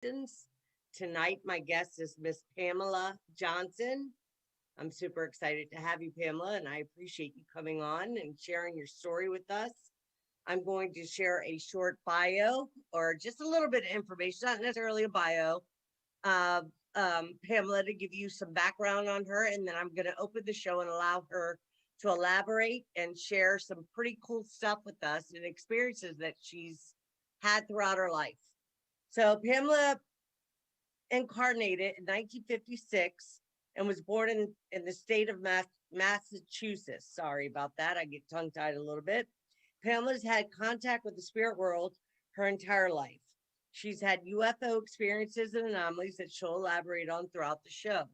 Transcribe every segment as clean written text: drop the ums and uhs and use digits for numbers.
questions. Tonight, my guest is Miss Pamela Johnson. I'm super excited to have you, Pamela, and I appreciate you coming on and sharing your story with us. I'm going to share a short bio or just a little bit of information, not necessarily a bio, of Pamela to give you some background on her, and then I'm going to open the show and allow her to elaborate and share some pretty cool stuff with us and experiences that she's had throughout her life. So Pamela incarnated in 1956 and was born in the state of Massachusetts. Sorry about that. I get tongue tied a little bit. Pamela's had contact with the spirit world her entire life. She's had UFO experiences and anomalies that she'll elaborate on throughout the show.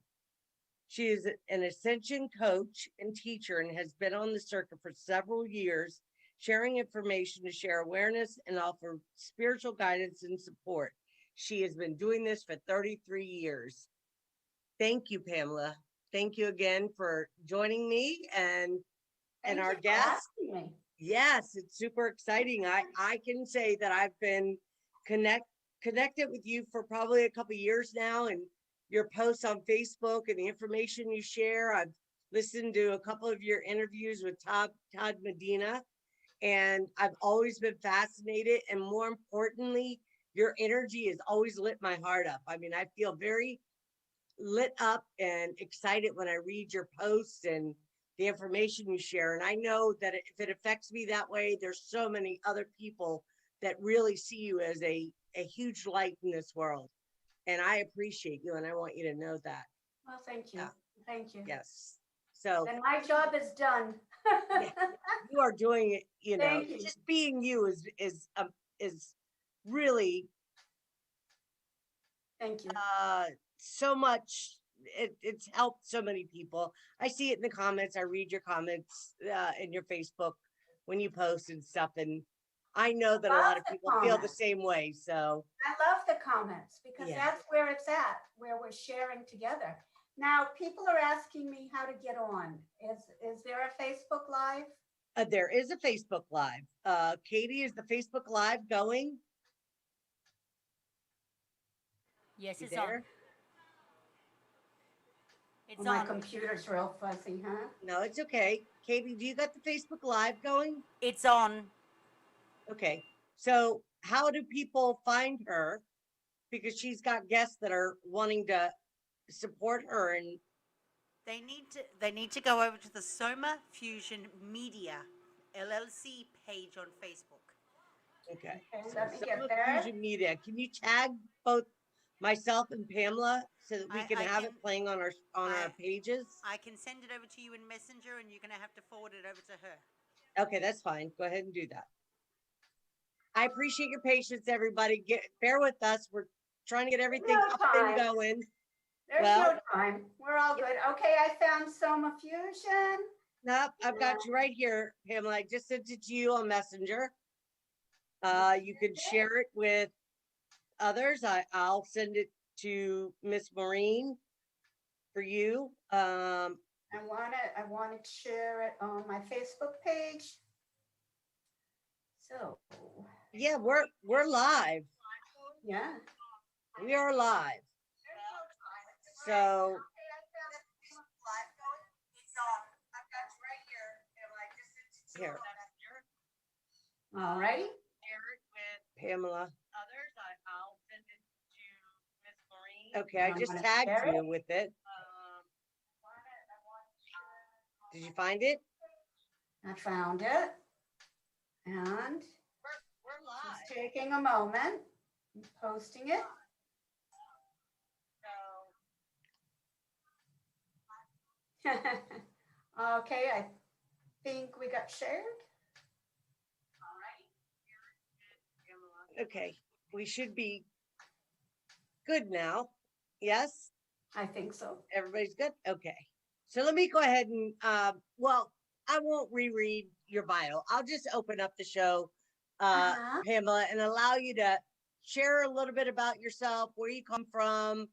She is an ascension coach and teacher and has been on the circuit for several years, sharing information to share awareness and offer spiritual guidance and support. She has been doing this for 33 years. Thank you, Pamela. Thank you again for joining me and our guest. Yes, it's super exciting. I can say that I've been connected with you for probably a couple of years now, and your posts on Facebook and the information you share. I've listened to a couple of your interviews with Todd Medina, and I've always been fascinated. And more importantly, your energy has always lit my heart up. I mean, I feel very lit up and excited when I read your posts and the information you share. And I know that if it affects me that way, there's so many other people that really see you as a huge light in this world. And I appreciate you, and I want you to know that. Well, thank you. Thank you. Yes. So then my job is done. Yeah, you are doing it, you. Just being you is really thank you. So much. It's helped so many people. I see it in the comments. I read your comments in your Facebook when you post and stuff, and I know that a lot of people feel the same way. So I love the comments because that's where it's at, where we're sharing together. Now, people are asking me how to get on. Is there a Facebook Live? There is a Facebook Live. Katie, is the Facebook Live going? Yes, it's on. It's on. My computer's real fuzzy, huh? No, it's okay. Katie, do you got the Facebook Live going? It's on. Okay. So how do people find her? Because she's got guests that are wanting to support her, and they need to go over to the Soma Fusion Media LLC page on Facebook. Okay. So let me get there. Fusion Media. Can you tag both myself and Pamela so that we can have it playing on our pages? I can send it over to you in Messenger, and you're going to have to forward it over to her. Okay, that's fine. Go ahead and do that. I appreciate your patience, everybody. Bear with us. We're trying to get everything up and going. There's no time. We're all good. Okay, I found Soma Fusion. Nope, I've got you right here, Pamela. I just sent it to you on Messenger. You can share it with others. I'll send it to Miss Maureen for you. I want to share it on my Facebook page. So yeah, we're live. Yeah, we are live. So here. All righty. Share it with Pamela. Others, I'll send it to Miss Maureen. Okay, I just tagged you with it. Did you find it? I found it. And we're live. Just taking a moment. I'm posting it. Okay, I think we got shared. Okay, we should be good now. Yes? I think so. Everybody's good? Okay. So let me go ahead and, well, I won't reread your bio. I'll just open up the show, Pamela, and allow you to share a little bit about yourself, where you come from,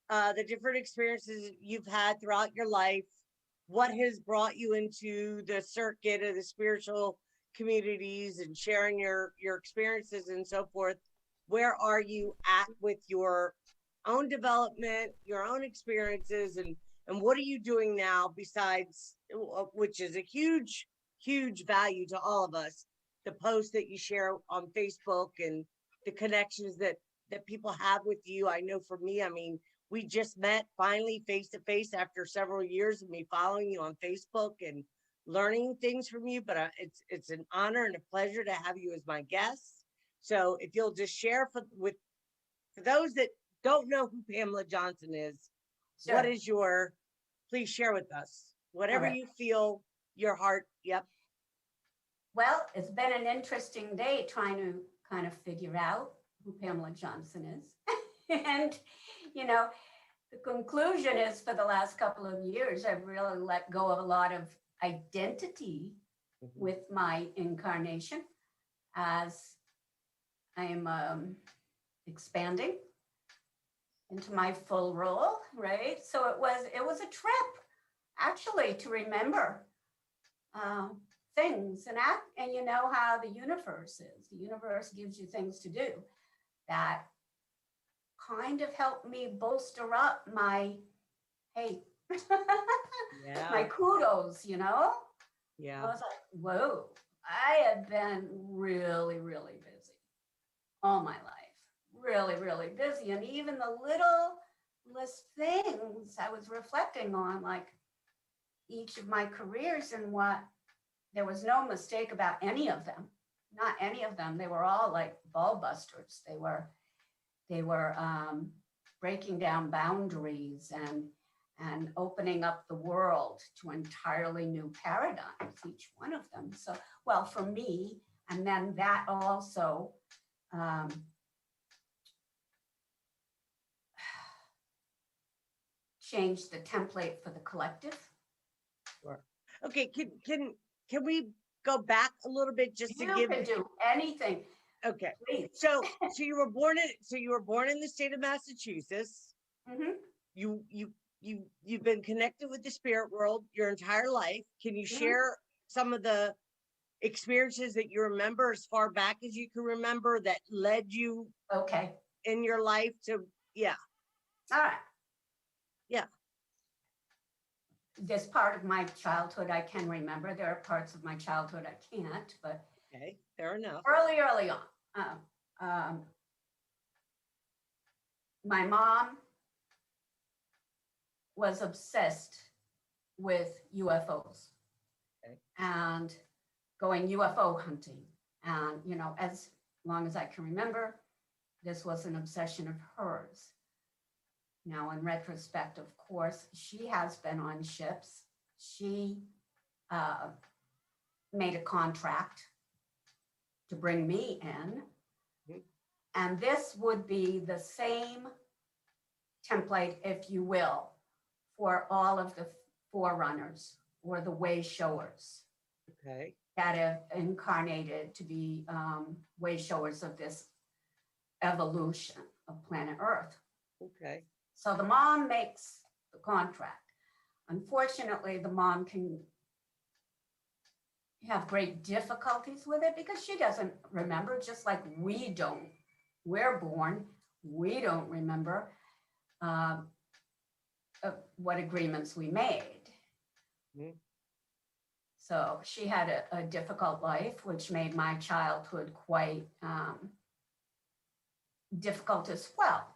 the different experiences you've had throughout your life, what has brought you into the circuit of the spiritual communities and sharing your experiences and so forth where are you at with your own development, your own experiences, and what are you doing now besides, which is a huge, huge value to all of us, the posts that you share on Facebook and the connections that people have with you. I know for me, I mean, we just met finally face to face after several years of me following you on Facebook and learning things from you. But it's an honor and a pleasure to have you as my guest. So if you'll just share for those that don't know who Pamela Johnson is, Sure. what is your, please share with us whatever Okay. you feel your heart. Yep. Well, it's been an interesting day trying to kind of figure out who Pamela Johnson is. And, you know, the conclusion is for the last couple of years, I've really let go of a lot of identity with my incarnation as I am expanding into my full role, right? So it was a trip actually to remember things and you know how the universe is. The universe gives you things to do that kind of helped me bolster up my, hey, Yeah. my kudos, you know? Yeah. I was like, whoa, I have been really, really busy all my life, really, really busy. And even the littlest things I was reflecting on, like each of my careers and what, there was no mistake about any of them, not any of them. They were all like ball busters. They were breaking down boundaries and opening up the world to entirely new paradigms, each one of them. So, well, for me, and then that also changed the template for the collective. Sure. Okay, can we go back a little bit just to You give? can do anything. Okay, Please. so you were born in the state of Massachusetts. Mm-hmm. You've been connected with the spirit world your entire life. Can you share some of the experiences that you remember as far back as you can remember that led you in your life to? Yeah. All right. Yeah. This part of my childhood I can remember. There are parts of my childhood I can't, but Okay, fair enough. early on, my mom was obsessed with UFOs and going UFO hunting. And, you know, as long as I can remember, this was an obsession of hers. Now, in retrospect, of course, she has been on ships. She made a contract to bring me in. And this would be the same template, if you will, for all of the forerunners or the way showers that have incarnated to be way showers of this evolution of planet Earth. Okay. So the mom makes the contract. Unfortunately, the mom can have great difficulties with it because she doesn't remember, just like we don't. We're born, we don't remember what agreements we made. Mm-hmm. So she had a difficult life, which made my childhood quite difficult as well.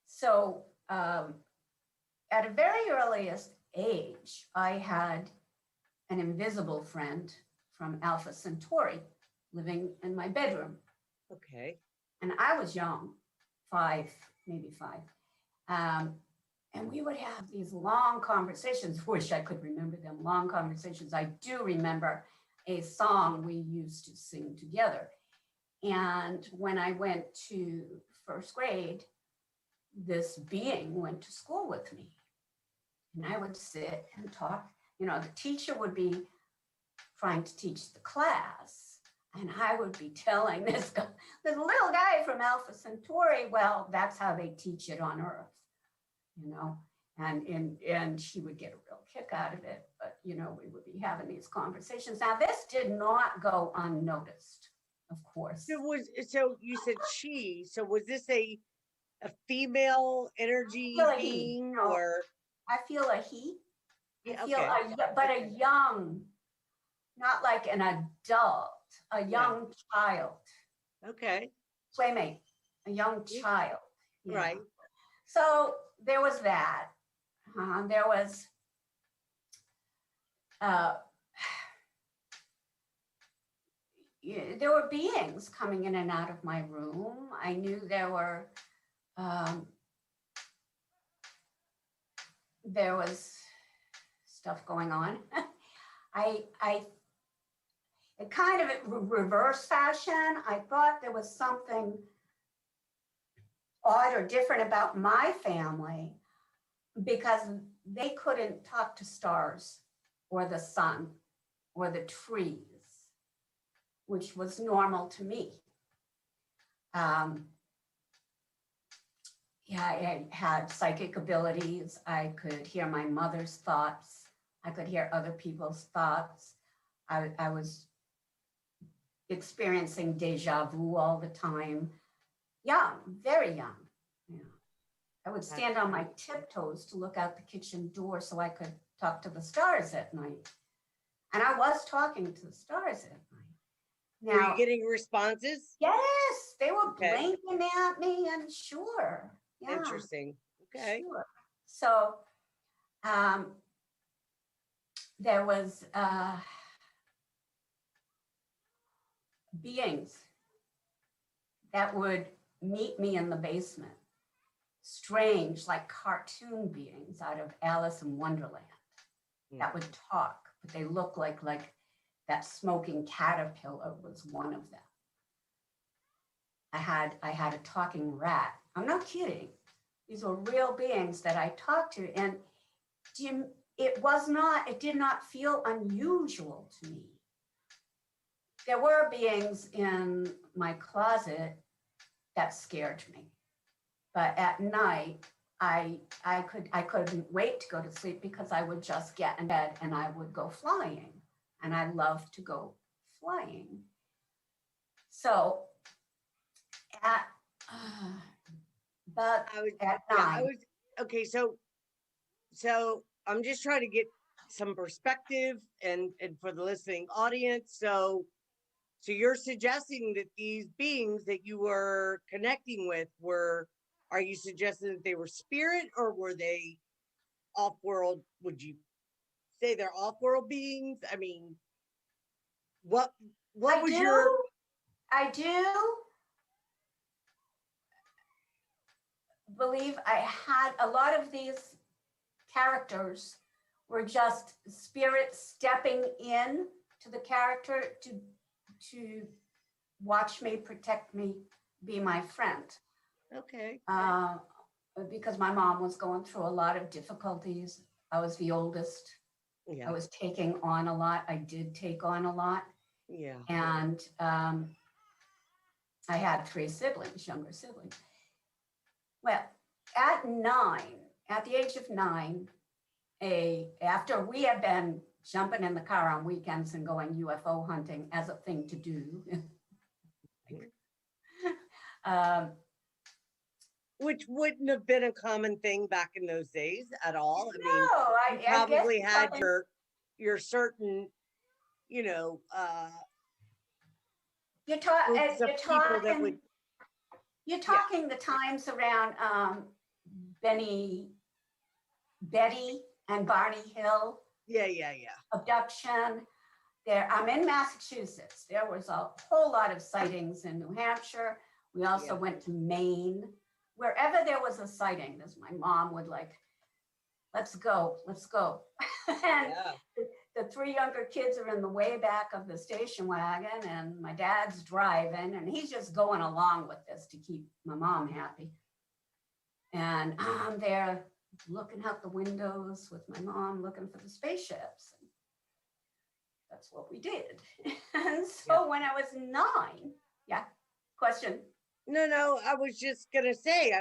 So at a very earliest age, I had an invisible friend from Alpha Centauri living in my bedroom. Okay. And I was young, maybe five. And we would have these long conversations. Wish I could remember them, long conversations. I do remember a song we used to sing together. And when I went to first grade, this being went to school with me. And I would sit and talk. You know, the teacher would be trying to teach the class. And I would be telling this little guy from Alpha Centauri, well, that's how they teach it on Earth, you know, and she would get a real kick out of it. But, you know, we would be having these conversations. Now, this did not go unnoticed. of course. So you said she, so was this a female energy feel a he. being No, or? I feel a he. Yeah, I feel okay. but a young, not like an adult, a young child. Okay. Playmate, a young child. Yeah. Right. So there was that. There was there were beings coming in and out of my room. I knew there was stuff going on. I in kind of reverse fashion, I thought there was something odd or different about my family because they couldn't talk to stars or the sun or the trees, which was normal to me. Yeah, I had psychic abilities. I could hear my mother's thoughts. I could hear other people's thoughts. I was experiencing deja vu all the time. Young, very young. Yeah. I would stand on my tiptoes to look out the kitchen door so I could talk to the stars at night. And I was talking to the stars at night. Now, were you getting responses? Yes, they were blinking at me, and sure. Yeah. Interesting. Okay. Sure. So there was beings that would meet me in the basement. Strange, like cartoon beings out of Alice in Wonderland that would talk, but they look like that smoking caterpillar was one of them. I had a talking rat. I'm not kidding. These were real beings that I talked to, and it did not feel unusual to me. There were beings in my closet that scared me. But at night, I couldn't wait to go to sleep because I would just get in bed and I would go flying. And I love to go flying. So at night. Okay, so I'm just trying to get some perspective and for the listening audience. So you're suggesting that these beings that you were connecting with are you suggesting that they were spirit or were they off-world? Would you say they're off-world beings? I mean, what was your... I do believe I had a lot of these characters were just spirits stepping in to the character to watch me, protect me, be my friend. Okay. Because my mom was going through a lot of difficulties. I was the oldest. Yeah. I was taking on a lot. I did take on a lot. Yeah. And I had 3 siblings, younger siblings. Well, at the age of 9, after we had been jumping in the car on weekends and going UFO hunting as a thing to do, which wouldn't have been a common thing back in those days at all. No, you probably had your certain, you're talking the times around Betty and Barney Hill. Yeah. Abduction. I'm in Massachusetts. There was a whole lot of sightings in New Hampshire. We also went to Maine. Wherever there was a sighting, my mom would let's go. And the 3 younger kids are in the way back of the station wagon, and my dad's driving, and he's just going along with this to keep my mom happy. And I'm there looking out the windows with my mom looking for the spaceships. That's what we did. And so when I was 9, question. No, I was just gonna say,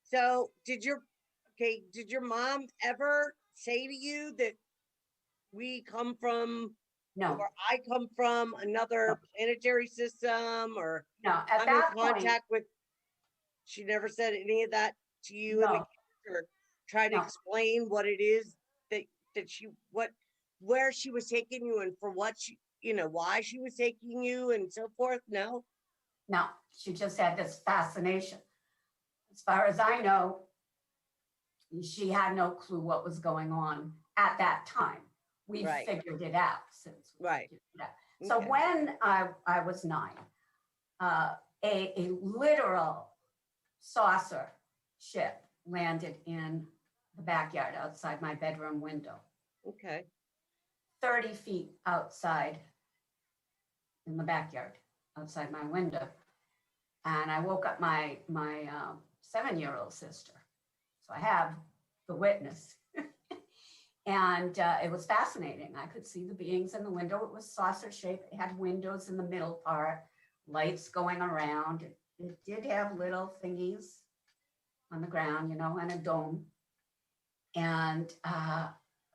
so did your mom ever say to you that we come from No, or I come from another planetary system, or no, at I'm in that point, contact with, she never said any of that to you in the no, case, or try to no, explain what it is that, where she was taking you and for what she, why she was taking you and so forth? No? no. She just had this fascination. As far as I know, she had no clue what was going on at that time. We Right. figured it out since we Right. figured it out. So Okay. when I was 9, a literal saucer ship landed in the backyard outside my bedroom window, Okay. 30 feet outside in the backyard, outside my window. And I woke up my 7-year-old sister. So I have the witness. And it was fascinating. I could see the beings in the window. It was saucer shaped. It had windows in the middle part, lights going around. It did have little thingies on the ground, and a dome. And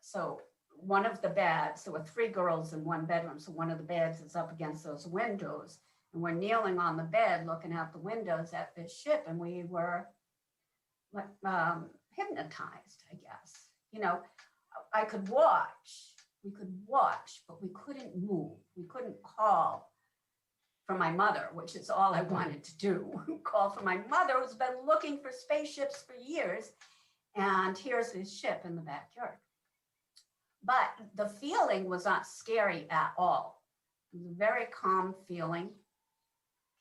so one of the beds, there were 3 girls in one bedroom. So one of the beds is up against those windows. And we're kneeling on the bed looking out the windows at this ship. And we were hypnotized, I guess. I could watch, we could watch, but we couldn't move. We couldn't call for my mother, which is all I wanted to do. Call for my mother, who's been looking for spaceships for years. And here's this ship in the backyard. But the feeling was not scary at all. It was a very calm feeling.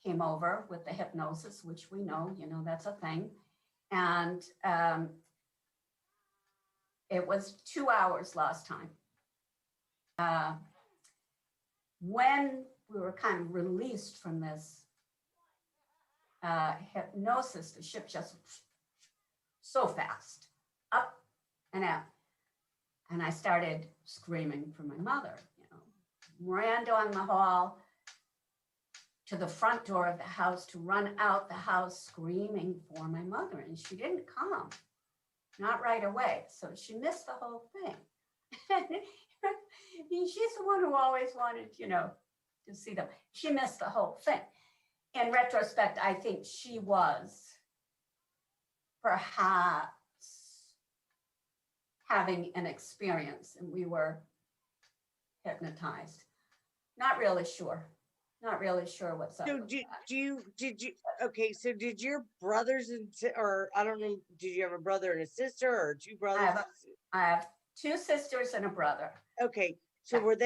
Came over with the hypnosis, which we know, that's a thing. And it was 2 hours last time. When we were kind of released from this hypnosis, the ship just so fast, up and out. And I started screaming for my mother, ran down the hall to the front door of the house to run out the house screaming for my mother. And she didn't come, not right away. So she missed the whole thing. She's the one who always wanted, to see them. She missed the whole thing. In retrospect, I think she was perhaps having an experience and we were hypnotized. Not really sure. Not really sure what's up. So okay, so did your brothers or I don't know, did you have a brother and a sister or 2 brothers? I have 2 sisters and a brother. Okay, so do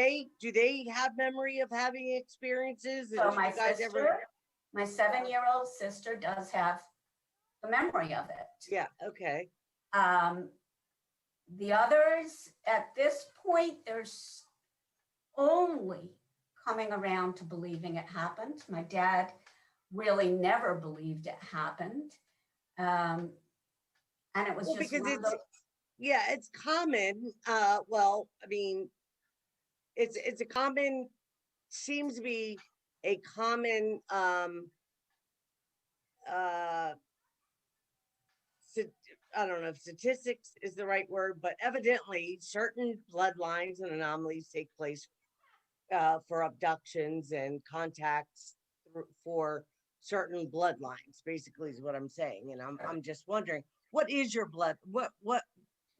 they have memory of having experiences? So my 7-year-old sister does have the memory of it. Yeah, okay. The others at this point, there's only coming around to believing it happened. My dad really never believed it happened. And it was just because one of those. Yeah, it's common. Well, I mean, it's a common, seems to be a common I don't know if statistics is the right word, but evidently certain bloodlines and anomalies take place for abductions and contacts for certain bloodlines, basically is what I'm saying. And I'm just wondering, what is your blood? Where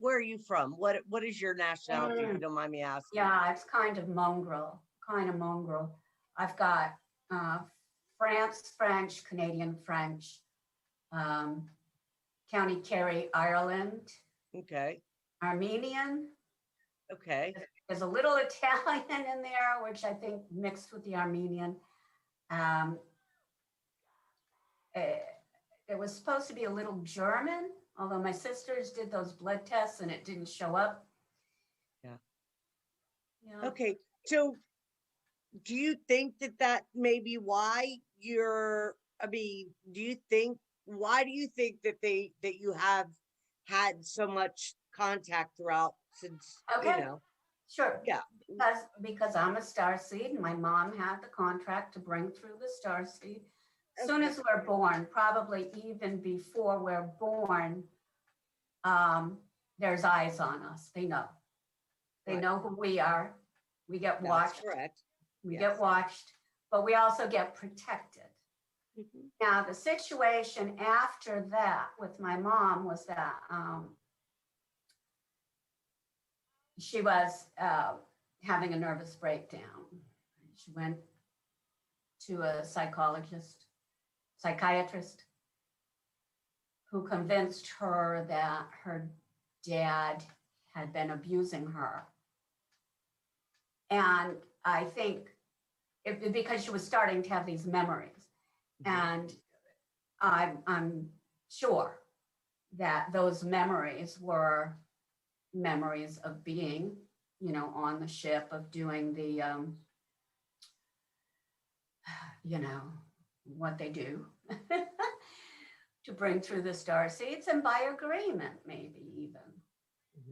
are you from? What is your nationality, if you don't mind me asking? Yeah, it's kind of mongrel. I've got France, French, Canadian French, County Kerry, Ireland. Okay. Armenian. Okay. There's a little Italian in there, which I think mixed with the Armenian. There was supposed to be a little German, although my sisters did those blood tests and it didn't show up. Yeah. Yeah. Okay. So do you think that may be why why do you think that you have had so much contact throughout since, Okay. Sure. Yeah. Because I'm a starseed and my mom had the contract to bring through the starseed. As soon as we're born, probably even before we're born, there's eyes on us. They know. They know who we are. We get That's watched. correct. We Yes. get watched, but we also get protected. Mhm. Now, the situation after that with my mom was that she was having a nervous breakdown. She went to a psychiatrist, who convinced her that her dad had been abusing her. And I think because she was starting to have these memories. And I'm sure that those memories were memories of being, on the ship, of doing the, what they do to bring through the star seeds, and by agreement, maybe even,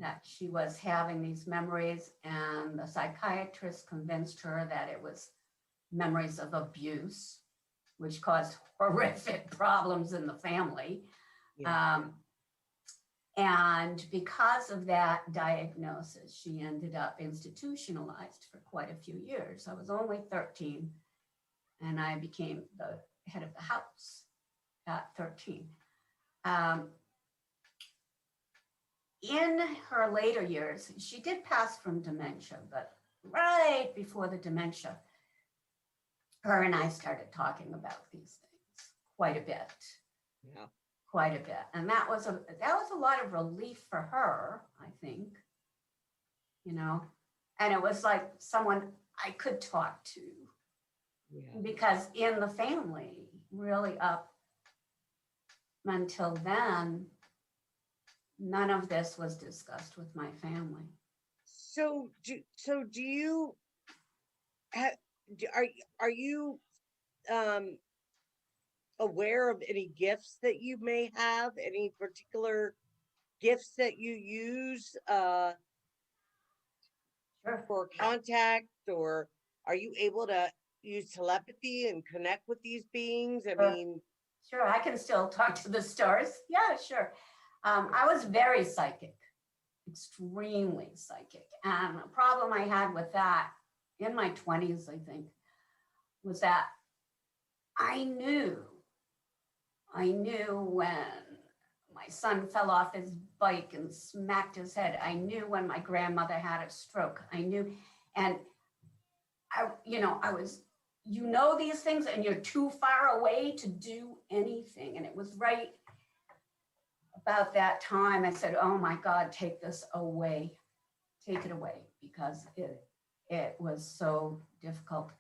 that she was having these memories, and the psychiatrist convinced her that it was memories of abuse, which caused horrific problems in the family. Yeah. And because of that diagnosis, she ended up institutionalized for quite a few years. I was only 13, and I became the head of the house at 13. In her later years, she did pass from dementia, but right before the dementia, her and I started talking about these things quite a bit. Yeah. Quite a bit. And that was a lot of relief for her, I think, and it was like someone I could talk to, Yeah. because in the family, really up until then, none of this was discussed with my family. So do you have, are you aware of any gifts that you may have, any particular gifts that you use Sure. for contact, or are you able to use telepathy and connect with these beings? I mean, Sure, I can still talk to the stars. Yeah, sure. I was very psychic, extremely psychic. And a problem I had with that in my 20s, I think, was that I knew when my son fell off his bike and smacked his head. I knew when my grandmother had a stroke. I knew, and I was, these things, and you're too far away to do anything. And it was right about that time I said, oh my God, take this away. Take it away, because it was so difficult.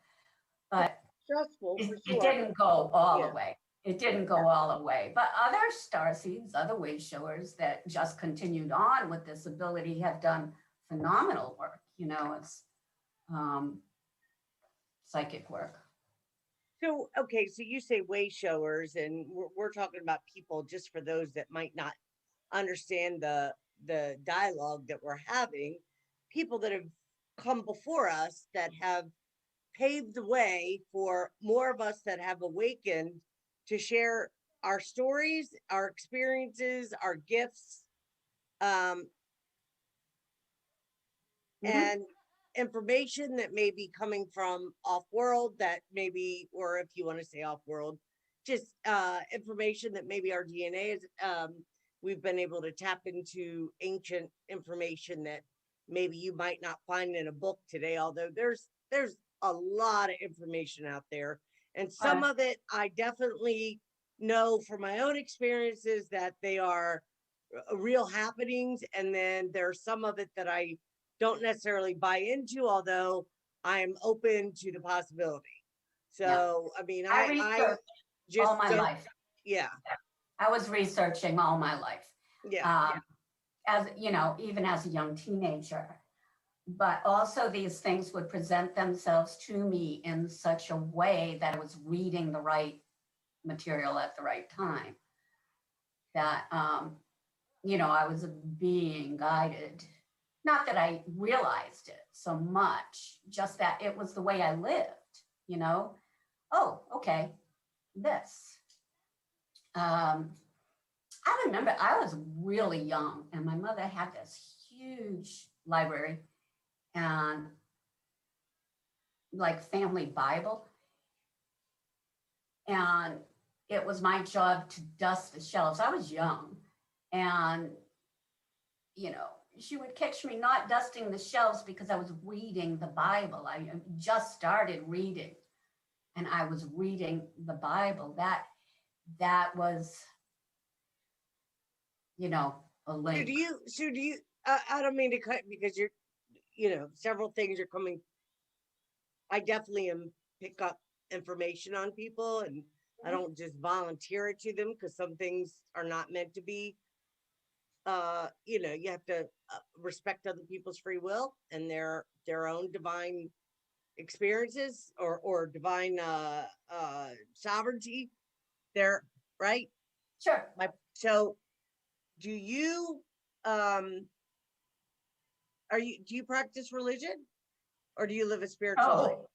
But stressful for it sure. didn't go all Yeah. the way. It didn't go all the way. But other starseeds, other way showers that just continued on with this ability have done phenomenal work. It's psychic work. So, okay, so you say way showers, and we're talking about people, just for those that might not understand the dialogue that we're having, people that have come before us that have paved the way for more of us that have awakened to share our stories, our experiences, our gifts, Mhm. and information that may be coming from off world, that maybe, or if you want to say off world, just information that maybe our DNA is, we've been able to tap into ancient information that maybe you might not find in a book today, although there's a lot of information out there, and some of it I definitely know from my own experiences that they are real happenings, and then there's some of it that I don't necessarily buy into, although I'm open to the possibility. So, I mean, I I researched just all my don't, life. yeah, I was researching all my life. yeah, As even as a young teenager. But also these things would present themselves to me in such a way that I was reading the right material at the right time. That I was being guided. Not that I realized it so much, just that it was the way I lived, Oh, okay, this. I remember I was really young, and my mother had this huge library, and like family Bible. And it was my job to dust the shelves. I was young. And, you know, she would catch me not dusting the shelves because I was reading the Bible. I just started reading and I was reading the Bible. That was, you know, a So link. do you, I don't mean to cut because you're, you know, several things are coming. I definitely am pick up information on people and I don't just volunteer it to them because some things are not meant to be. You know, you have to respect other people's free will and their own divine experiences or divine sovereignty. They're right. Sure. So do you um do you practice religion or do you live a spiritual life? Oh.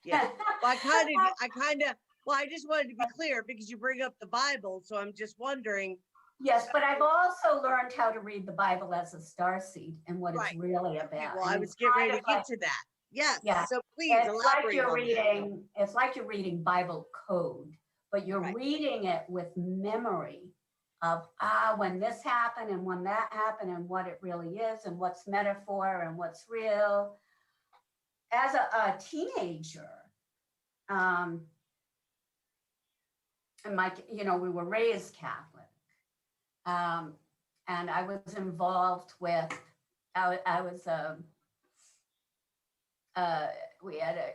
Yeah. Well, well, I just wanted to be clear because you bring up the Bible, so I'm just wondering. Yes, but I've also learned how to read the Bible as a starseed and what it's Right. really Okay, about. well, And I it's was getting kind ready of to get like, to that. Yes. yeah, So please it's like elaborate on that. it's like you're reading Bible code, but you're Right. reading it with memory of when this happened and when that happened and what it really is and what's metaphor and what's real. As a teenager, and you know, we were raised Catholic. And I was involved with, I was, we had a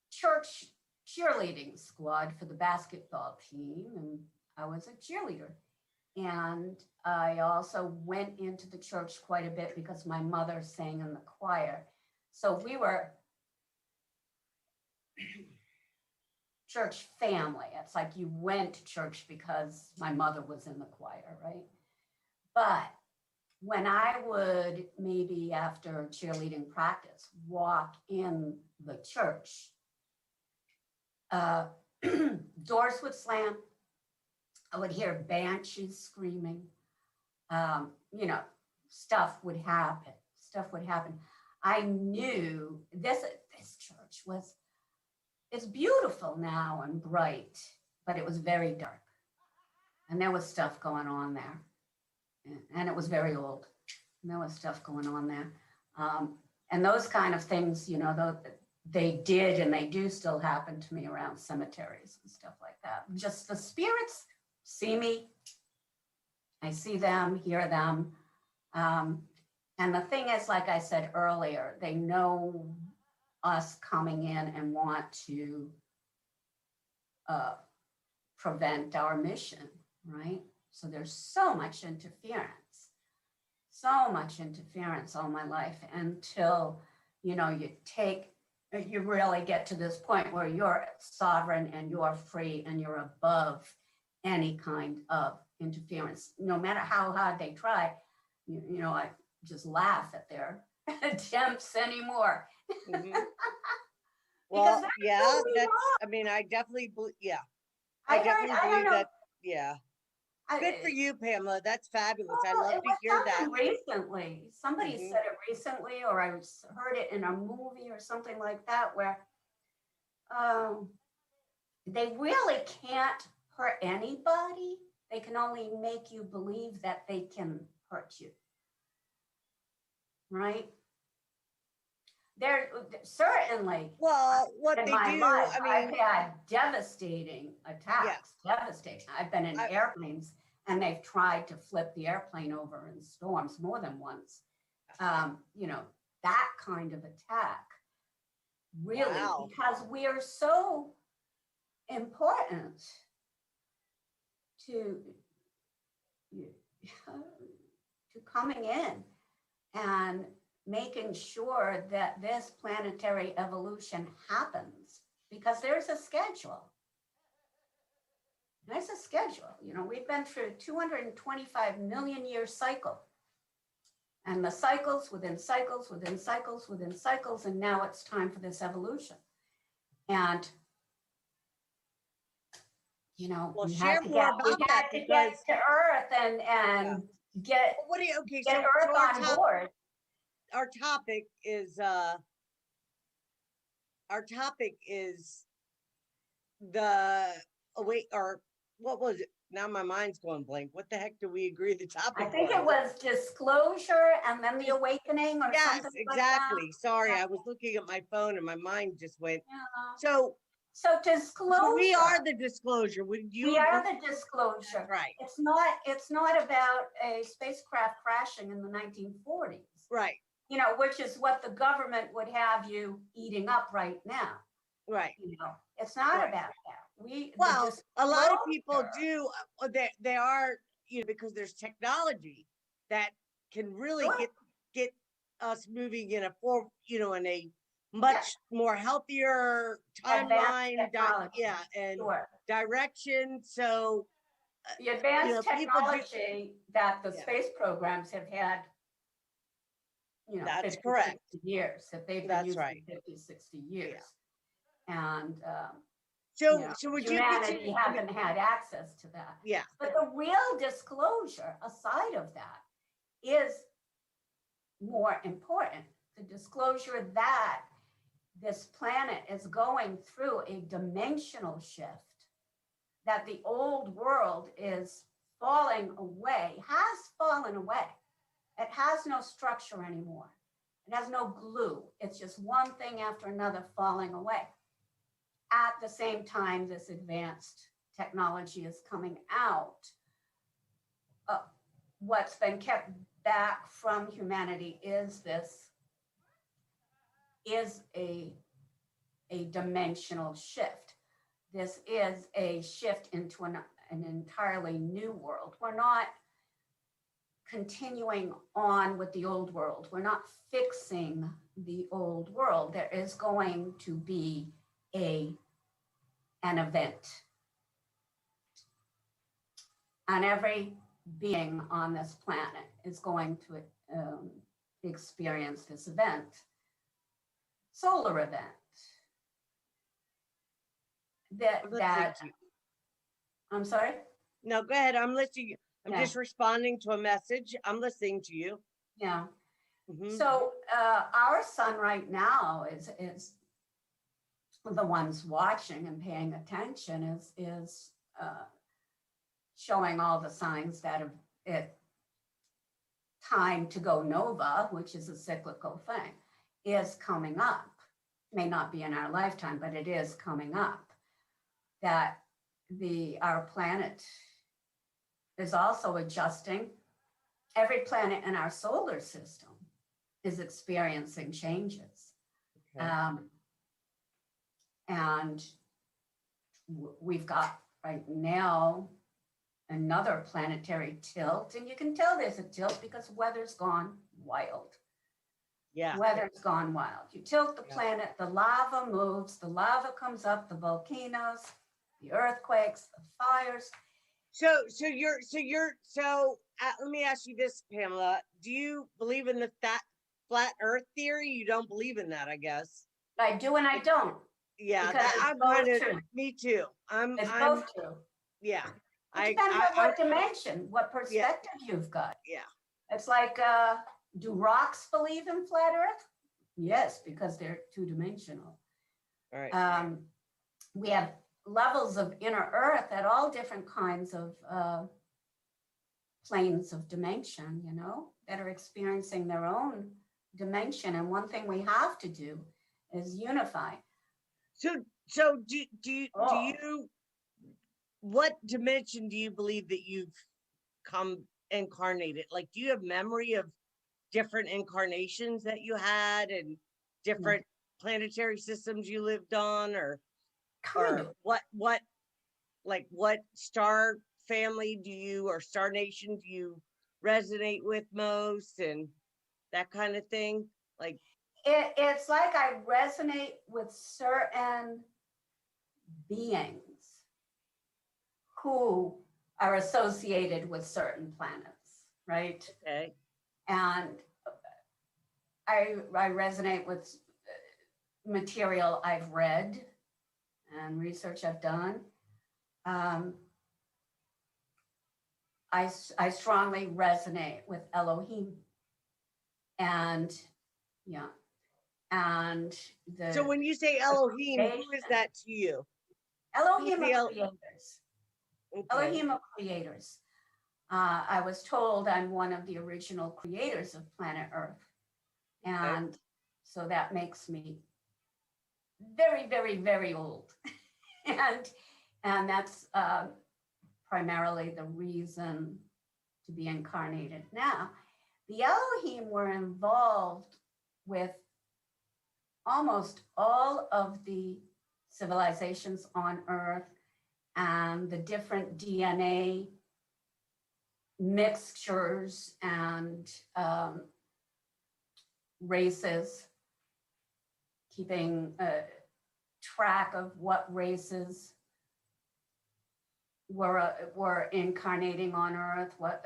church cheerleading squad for the basketball team, and I was a cheerleader. And I also went into the church quite a bit because my mother sang in the choir. So we were church family. It's like you went to church because my mother was in the choir, right? But when I would maybe after cheerleading practice walk in the church, doors would slam. I would hear banshees screaming. You know, stuff would happen. Stuff would happen. I knew this church was, it's beautiful now and bright, but it was very dark. And there was stuff going on there. And it was very old. And there was stuff going on there. And those kind of things, you know, they did and they do still happen to me around cemeteries and stuff like that. Just the spirits see me. I see them, hear them. And the thing is, like I said earlier, they know us coming in and want to prevent our mission, right? So there's so much interference all my life until, you know, you really get to this point where you're sovereign and you're free and you're above any kind of interference. No matter how hard they try, you know, I just laugh at their attempts anymore. Mhm. Well, yeah, I mean, I definitely believe, yeah. I definitely believe that, yeah. Good for you, Pamela. That's fabulous. I love to hear that. Recently, somebody said it recently, or I heard it in a movie or something like that, where they really can't hurt anybody. They can only make you believe that they can hurt you, right? They're certainly. Well, what in they my do, life, I I've mean, had devastating attacks, devastating. I've been in airplanes and they've tried to flip the airplane over in storms more than once. You know, that kind of attack, really, wow. because we are so important to coming in and making sure that this planetary evolution happens, because there's a schedule. There's a schedule. You know, we've been through 225 million year cycle, and the cycles within cycles within cycles within cycles, and now it's time for this evolution. And you know, Well, we share had to more get about that because to Earth and get what do you, okay, get so Earth on board. our topic is our topic is the or what was it? Now my mind's going blank. What the heck do we agree the topic I think was? it was disclosure and then the Dis- awakening or Yes, something like that. exactly. Sorry, Yeah. I was looking at my phone and my mind just went. Yeah. So, So so we disclosure. are the disclosure. Would you We are agree? the disclosure. That's right. It's not about a spacecraft crashing in the 1940s, Right. you know, which is what the government would have you eating up right now. Right. You know, it's not Right. about that. Well, a lot of people disclosure- do. They are, because there's technology that can really Sure. get us moving in in a much more healthier Advanced timeline. technology. And Sure. direction. So The advanced people do. technology that the Yeah. space programs have had, you know, That's 50, correct. 60 years, that they've been That's using right. 50, 60 years. And So, you know, so would you humanity consider? haven't had access to that. Yeah. But the real disclosure aside of that is more important. The disclosure that this planet is going through a dimensional shift, that the old world is falling away, has fallen away. It has no structure anymore. It has no glue. It's just one thing after another falling away. At the same time, this advanced technology is coming out. What's been kept back from humanity is a dimensional shift. This is a shift into an entirely new world. We're not continuing on with the old world. We're not fixing the old world. There is going to be an event. And every being on this planet is going to experience this event. Solar event. I'm sorry? No, go ahead. I'm listening. I'm Yeah. just responding to a message. I'm listening to you. Yeah. Mhm. So our sun right now is the ones watching and paying attention is showing all the signs that it time to go nova, which is a cyclical thing, is coming up. May not be in our lifetime, but it is coming up. That our planet is also adjusting. Every planet in our solar system is experiencing changes. Okay. And we've got right now another planetary tilt, and you can tell there's a tilt because weather's gone wild. Yeah. Weather's gone wild. You tilt the Yeah. planet, the lava moves, the lava comes up, the volcanoes, the earthquakes, the fires. So let me ask you this, Pamela. Do you believe in the flat Earth theory? You don't believe in that, I guess. I do and I don't. Yeah, Because it's both true. me too. It's both true. Yeah. It depends on what dimension, what perspective you've got. Yeah. It's like, do rocks believe in flat Earth? Yes, because they're two-dimensional. All right. We have levels of inner Earth at all different kinds of planes of dimension, you know, that are experiencing their own dimension. And one thing we have to do is unify. So do you what dimension do you believe that you've come incarnated? Like, do you have memory of different incarnations that you had and different planetary systems you lived on, or what star family do you, or star nation do you resonate with most, and that kind of thing? Like, it's like I resonate with certain beings who are associated with certain planets, right? okay. And I resonate with material I've read and research I've done. I strongly resonate with Elohim. And yeah, and So the when you say Elohim, who is creation. that to you? Elohim the are El- creators. Okay. Elohim are creators. I was told I'm one of the original creators of planet Earth. And so that makes me very, very, very old. and that's primarily the reason to be incarnated now. The Elohim were involved with almost all of the civilizations on Earth and the different DNA mixtures and races, keeping track of what races were incarnating on Earth, what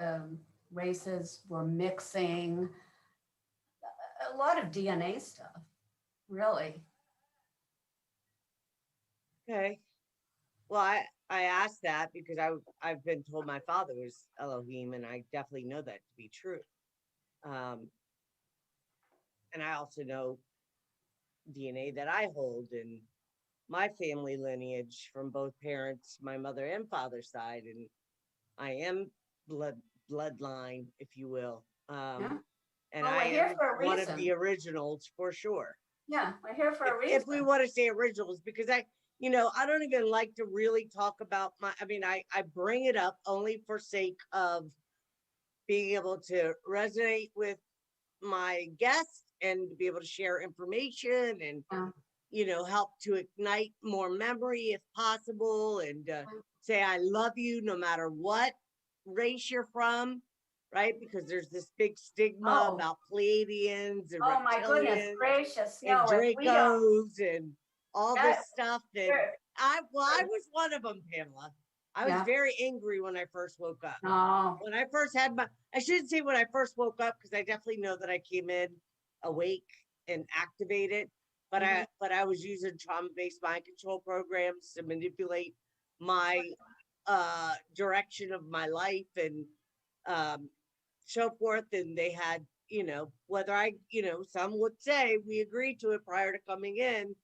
races were mixing, a lot of DNA stuff, really. Okay. Well, I asked that because I've been told my father was Elohim, and I definitely know that to be true. And I also know DNA that I hold in my family lineage from both parents, my mother and father's side, and I am bloodline, if you will. Yeah. And Well, I we're here am for a one of reason. the originals for sure. Yeah, we're here for a reason. If we want to say originals, because I don't even like to really talk about I bring it up only for sake of being able to resonate with my guests and to be able to share information and, help to ignite more memory if possible and say, I love you no matter what race you're from, right? Because there's this big stigma about Pleiadians and oh my goodness reptilians gracious, and no, if we don't, Dracos and all this stuff that I was one of them, Pamela. I was very angry when I first woke up. no. When I first had I shouldn't say when I first woke up, because I definitely know that I came in awake and activated, but I was using trauma-based mind control programs to manipulate my direction of my life and so forth. And they had, whether some would say we agreed to it prior to coming in.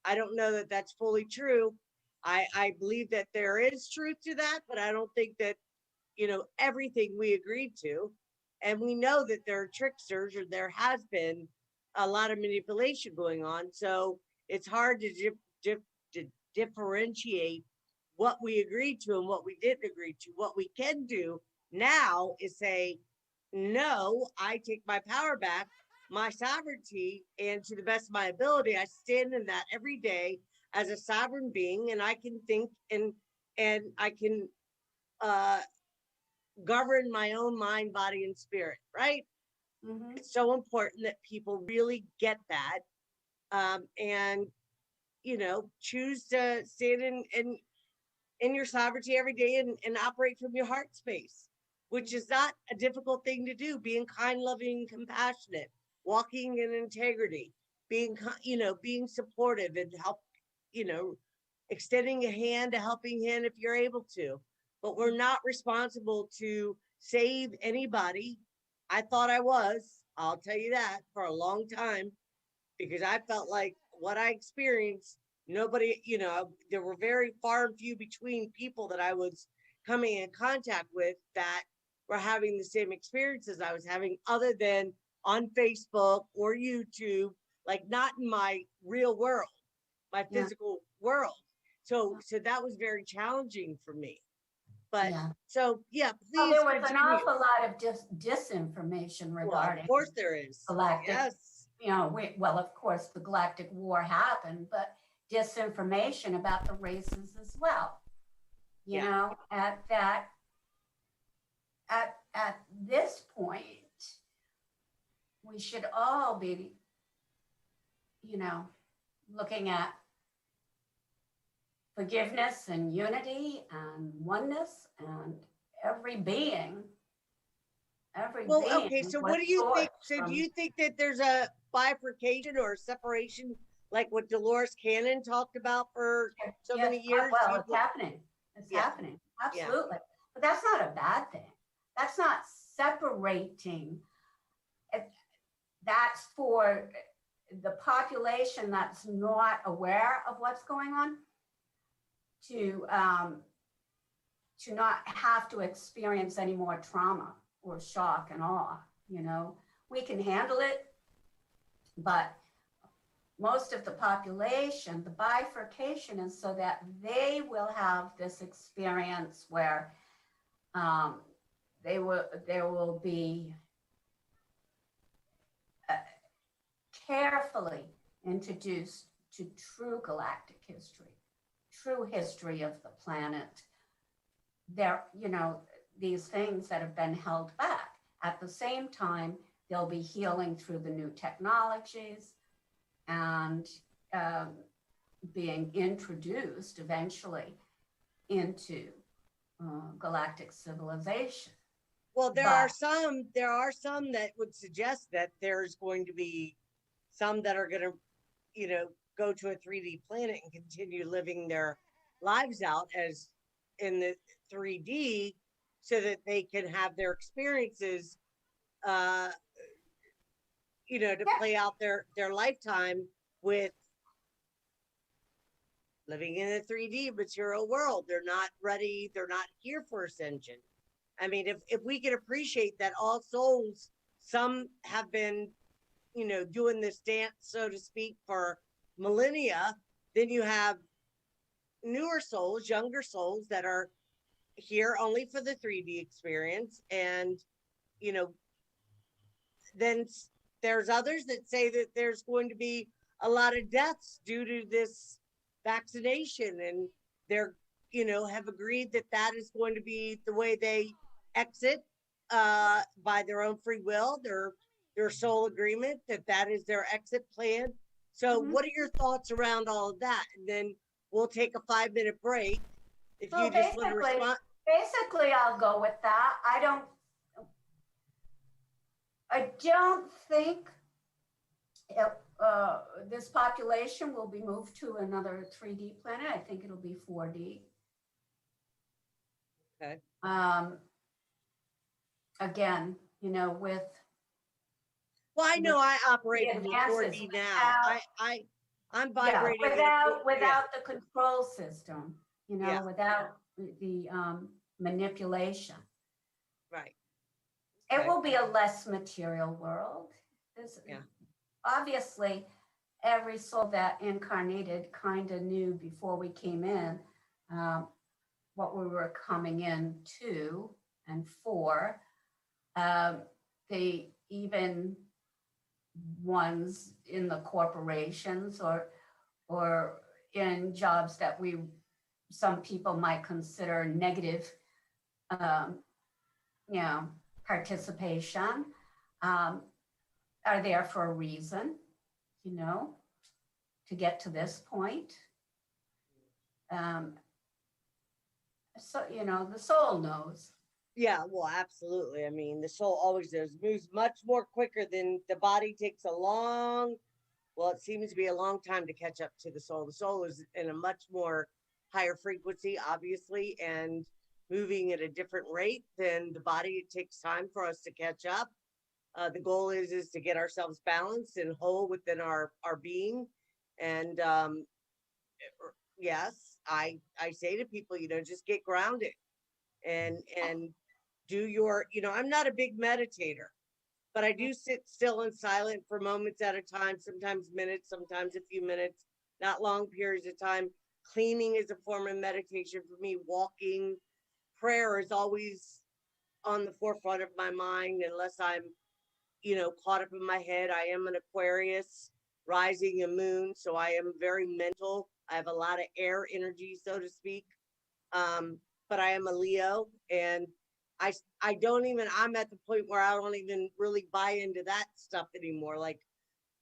I don't know that that's fully true. I believe that there is truth to that, but I don't think that, everything we agreed to. And we know that there are tricksters, or there has been a lot of manipulation going on. So it's hard to differentiate what we agreed to and what we didn't agree to. What we can do now is say, no, I take my power back, my sovereignty, and to the best of my ability, I stand in that every day as a sovereign being, and I can think and I can govern my own mind, body, and spirit, right? It's so important that people really get that and choose to stand in your sovereignty every day and operate from your heart space, which is not a difficult thing to do. Being kind, loving, compassionate, walking in integrity, being supportive and help, extending a hand, a helping hand if you're able to. But we're not responsible to save anybody. I thought I was, I'll tell you that, for a long time, because I felt like what I experienced, nobody, there were very far and few between people that I was coming in contact with that were having the same experiences I was having, other than on Facebook or YouTube, like not in my real world, my physical world. So that was very challenging for me. But so please. Well, there was an awful lot of disinformation regarding. Of course there is. Galactic. Yes. Of course the Galactic War happened, but disinformation about the races as well. At this point, we should all be, looking at forgiveness and unity and oneness and every being. Okay, so what do you think? So do you think that there's a bifurcation or a separation, like what Dolores Cannon talked about for so many years? Well, it's happening. It's happening. Absolutely. But that's not a bad thing. That's not separating. That's for the population that's not aware of what's going on to not have to experience any more trauma or shock and awe. You know, we can handle it, but most of the population, the bifurcation is so that they will have this experience where there will be carefully introduced to true galactic history, true history of the planet. There, you know, these things that have been held back. At the same time, they'll be healing through the new technologies and being introduced eventually into galactic civilization. Well, there are some that would suggest that there's going to be some that are going to, you know, go to a 3D planet and continue living their lives out as in the 3D so that they can have their experiences, you know, to play out their lifetime with living in a 3D material world. They're not ready. They're not here for ascension. I mean, if we could appreciate that all souls, some have been, you know, doing this dance, so to speak, for millennia, then you have newer souls, younger souls that are here only for the 3D experience. And, you know, then there's others that say that there's going to be a lot of deaths due to this vaccination, and they're, you know, have agreed that that is going to be the way they exit by their own free will, their soul agreement, that that is their exit plan. So what are your thoughts around all of that? And then we'll take a 5-minute break. If you just want to respond. Basically, I'll go with that. I don't think this population will be moved to another 3D planet. I think it'll be 4D. Okay. Again, you know, with. Well, I know I operate in 4D now. I'm vibrating. Without the control system, you know, without the manipulation. Right. It will be a less material world. Obviously, every soul that incarnated kind of knew before we came in what we were coming in to and for. They even ones in the corporations or in jobs that some people might consider negative, you know, participation, are there for a reason, you know, to get to this point. So, you know, the soul knows. Yeah, well, absolutely. I mean, the soul always moves much more quicker than the body. Takes a long, well, it seems to be a long time to catch up to the soul. The soul is in a much more higher frequency, obviously, and moving at a different rate than the body. It takes time for us to catch up. The goal is to get ourselves balanced and whole within our being. And yes, I say to people, you know, just get grounded and do your, you know, I'm not a big meditator, but I do sit still and silent for moments at a time, sometimes minutes, sometimes a few minutes, not long periods of time. Cleaning is a form of meditation for me. Walking, prayer is always on the forefront of my mind, unless I'm, you know, caught up in my head. I am an Aquarius, rising and moon, so I am very mental. I have a lot of air energy, so to speak. But I am a Leo, and I don't even, I'm at the point where I don't even really buy into that stuff anymore. Like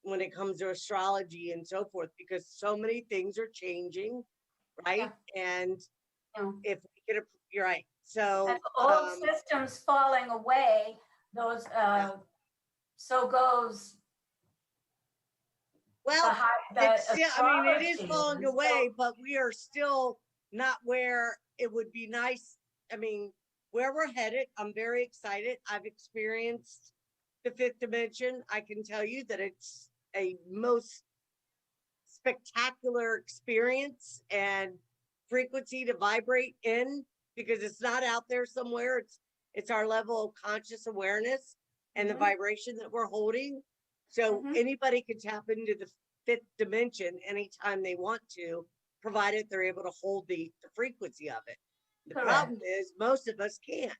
when it comes to astrology and so forth, because so many things are changing, right? Yeah. And Yeah. if we could, you're right. So as old systems falling away, those so goes. Well, I mean, it is falling away, but we are still not where it would be nice. I mean, where we're headed, I'm very excited. I've experienced the 5th dimension. I can tell you that it's a most spectacular experience and frequency to vibrate in, because it's not out there somewhere. It's our level of conscious awareness and the vibration that we're holding. So anybody can tap into the fifth dimension anytime they want to, provided they're able to hold the frequency of it. The problem is most of us can't.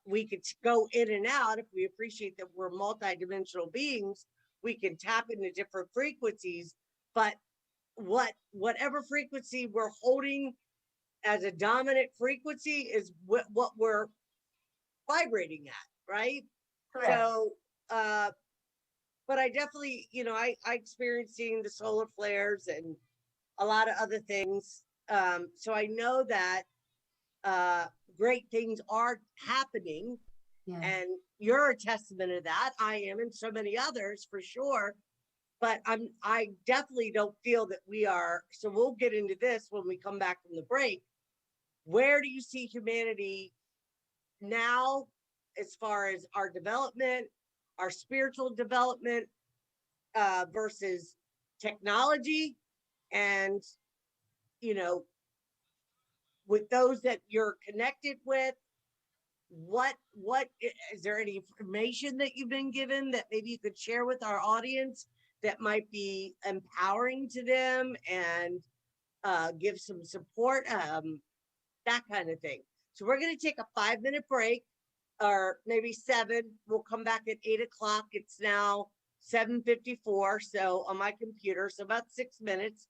We could go in and out. If we appreciate that we're multidimensional beings, we can tap into different frequencies, but whatever frequency we're holding as a dominant frequency is what we're vibrating at, right? Correct. So but I definitely, I experienced seeing the solar flares and a lot of other things. So I know that great things are happening, and you're a testament of that. I am, and so many others for sure. But I definitely don't feel that we are. So we'll get into this when we come back from the break. Where do you see humanity now, as far as our development, our spiritual development, versus technology, and with those that you're connected with? What is there any information that you've been given that maybe you could share with our audience that might be empowering to them and give some support, that kind of thing? So we're going to take a 5-minute break, or maybe 7. We'll come back at 8 o'clock. It's now 7:54. So on my computer, so about 6 minutes,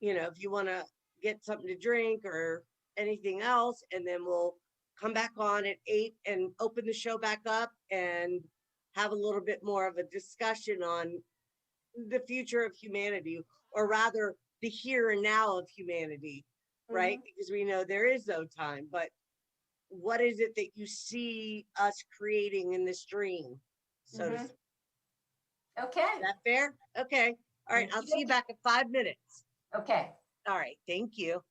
if you want to get something to drink or anything else, and then we'll come back on at 8 and open the show back up and have a little bit more of a discussion on the future of humanity, or rather the here and now of humanity, right? Because we know there is no time, but what is it that you see us creating in this dream? So to speak. Okay. Is that fair? Okay. All right. I'll see you back in 5 minutes. Okay. All right. Thank you.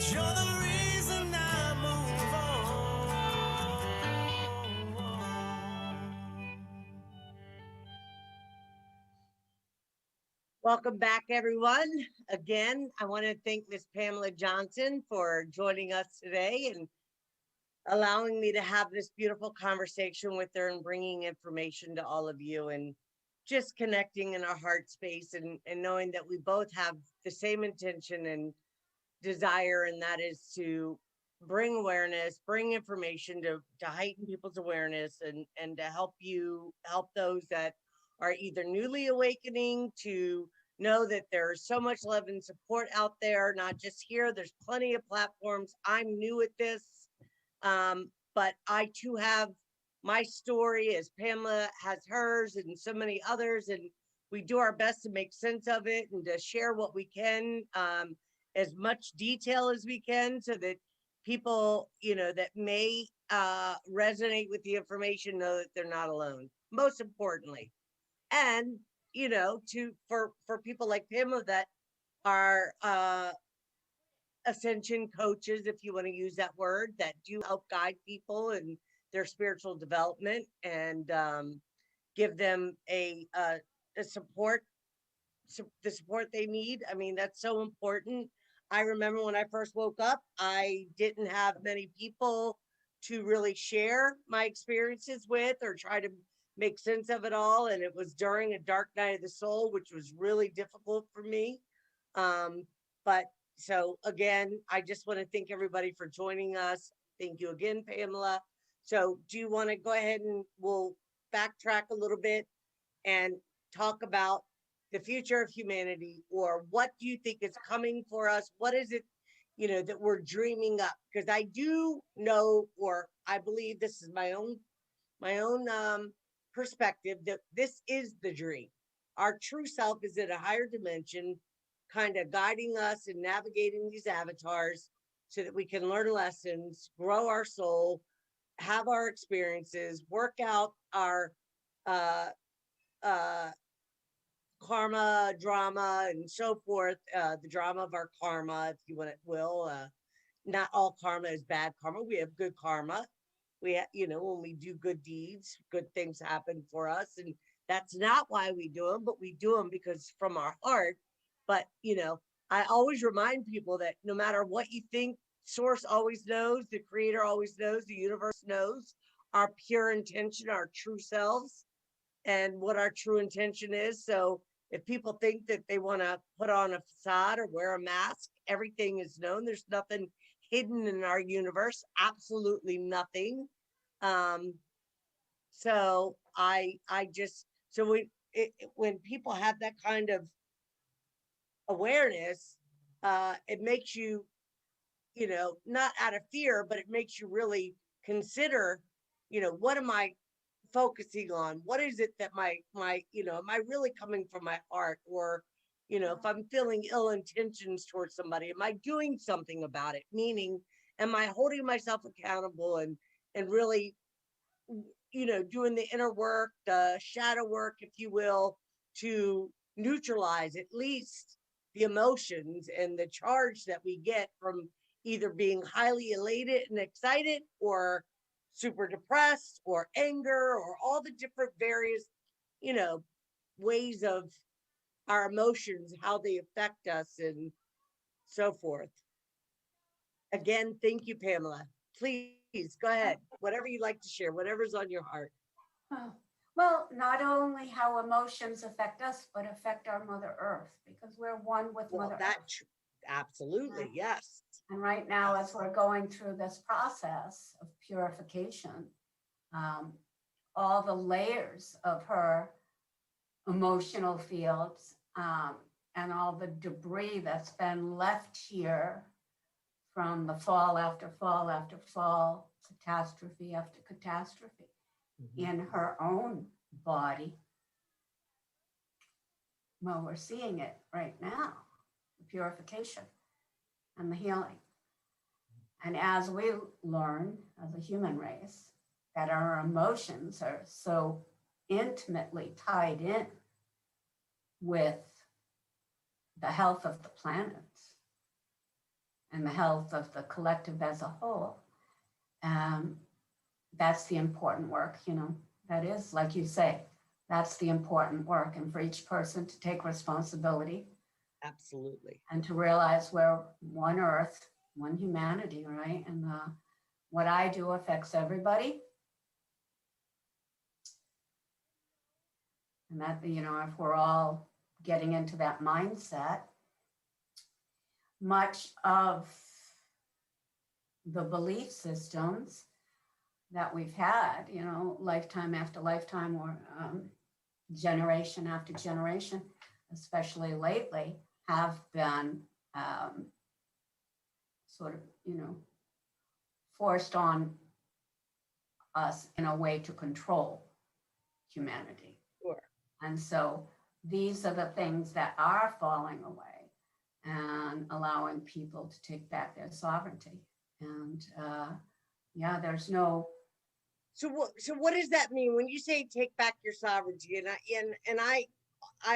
but you're the reason I move on. Welcome back, everyone. Again, I want to thank Miss Pamela Johnson for joining us today and allowing me to have this beautiful conversation with her and bringing information to all of you and just connecting in our heart space and knowing that we both have the same intention and desire, and that is to bring awareness, bring information to heighten people's awareness and to help those that are either newly awakening to know that there's so much love and support out there, not just here. There's plenty of platforms. I'm new at this, but I too have my story as Pamela has hers and so many others, and we do our best to make sense of it and to share what we can, as much detail as we can, so that people, that may resonate with the information know that they're not alone, most importantly. And, for people like Pamela that are ascension coaches, if you want to use that word, that do help guide people in their spiritual development and give them a support, the support they need. I mean, that's so important. I remember when I first woke up, I didn't have many people to really share my experiences with or try to make sense of it all. And it was during a dark night of the soul, which was really difficult for me. But so again, I just want to thank everybody for joining us. Thank you again, Pamela. So do you want to go ahead and we'll backtrack a little bit and talk about the future of humanity, or what do you think is coming for us? What is it, that we're dreaming up? Because I do know, or I believe this is my own perspective, that this is the dream. Our true self is in a higher dimension, kind of guiding us and navigating these avatars so that we can learn lessons, grow our soul, have our experiences, work out our uh, uh, karma, drama, and so forth. The drama of our karma, if you will. Not all karma is bad karma. We have good karma. When we do good deeds, good things happen for us. And that's not why we do them, but we do them because from our heart. But, I always remind people that no matter what you think, source always knows, the creator always knows, the universe knows our pure intention, our true selves, and what our true intention is. So if people think that they want to put on a facade or wear a mask, everything is known. There's nothing hidden in our universe, absolutely nothing. Um, so I just, so when people have that kind of awareness, it makes you, not out of fear, but it makes you really consider, what am I focusing on? What is it that am I really coming from my heart? Or, if I'm feeling ill intentions towards somebody, am I doing something about it? Meaning, am I holding myself accountable and really, doing the inner work, the shadow work, if you will, to neutralize at least the emotions and the charge that we get from either being highly elated and excited, or super depressed, or anger, or all the different various, ways of our emotions, how they affect us and so forth. Again, thank you, Pamela. Please go ahead. Whatever you'd like to share, whatever's on your heart. Oh, well, not only how emotions affect us, but affect our Mother Earth, because we're one with Well, Mother Earth. Absolutely, yes. And right now, as we're going through this process of purification, all the layers of her emotional fields, and all the debris that's been left here from the fall after fall after fall, catastrophe after catastrophe, in her own body. Well, we're seeing it right now, the purification and the healing. And as we learn as a human race that our emotions are so intimately tied in with the health of the planet and the health of the collective as a whole. That's the important work, that is, like you say, that's the important work. And for each person to take responsibility Absolutely. and to realize we're one earth, one humanity, right? And what I do affects everybody. And that, if we're all getting into that mindset, much of the belief systems that we've had, lifetime after lifetime, or generation after generation, especially lately, have been sort of, forced on us in a way to control humanity. Sure. And so these are the things that are falling away and allowing people to take back their sovereignty. And there's no. So what does that mean when you say take back your sovereignty? And I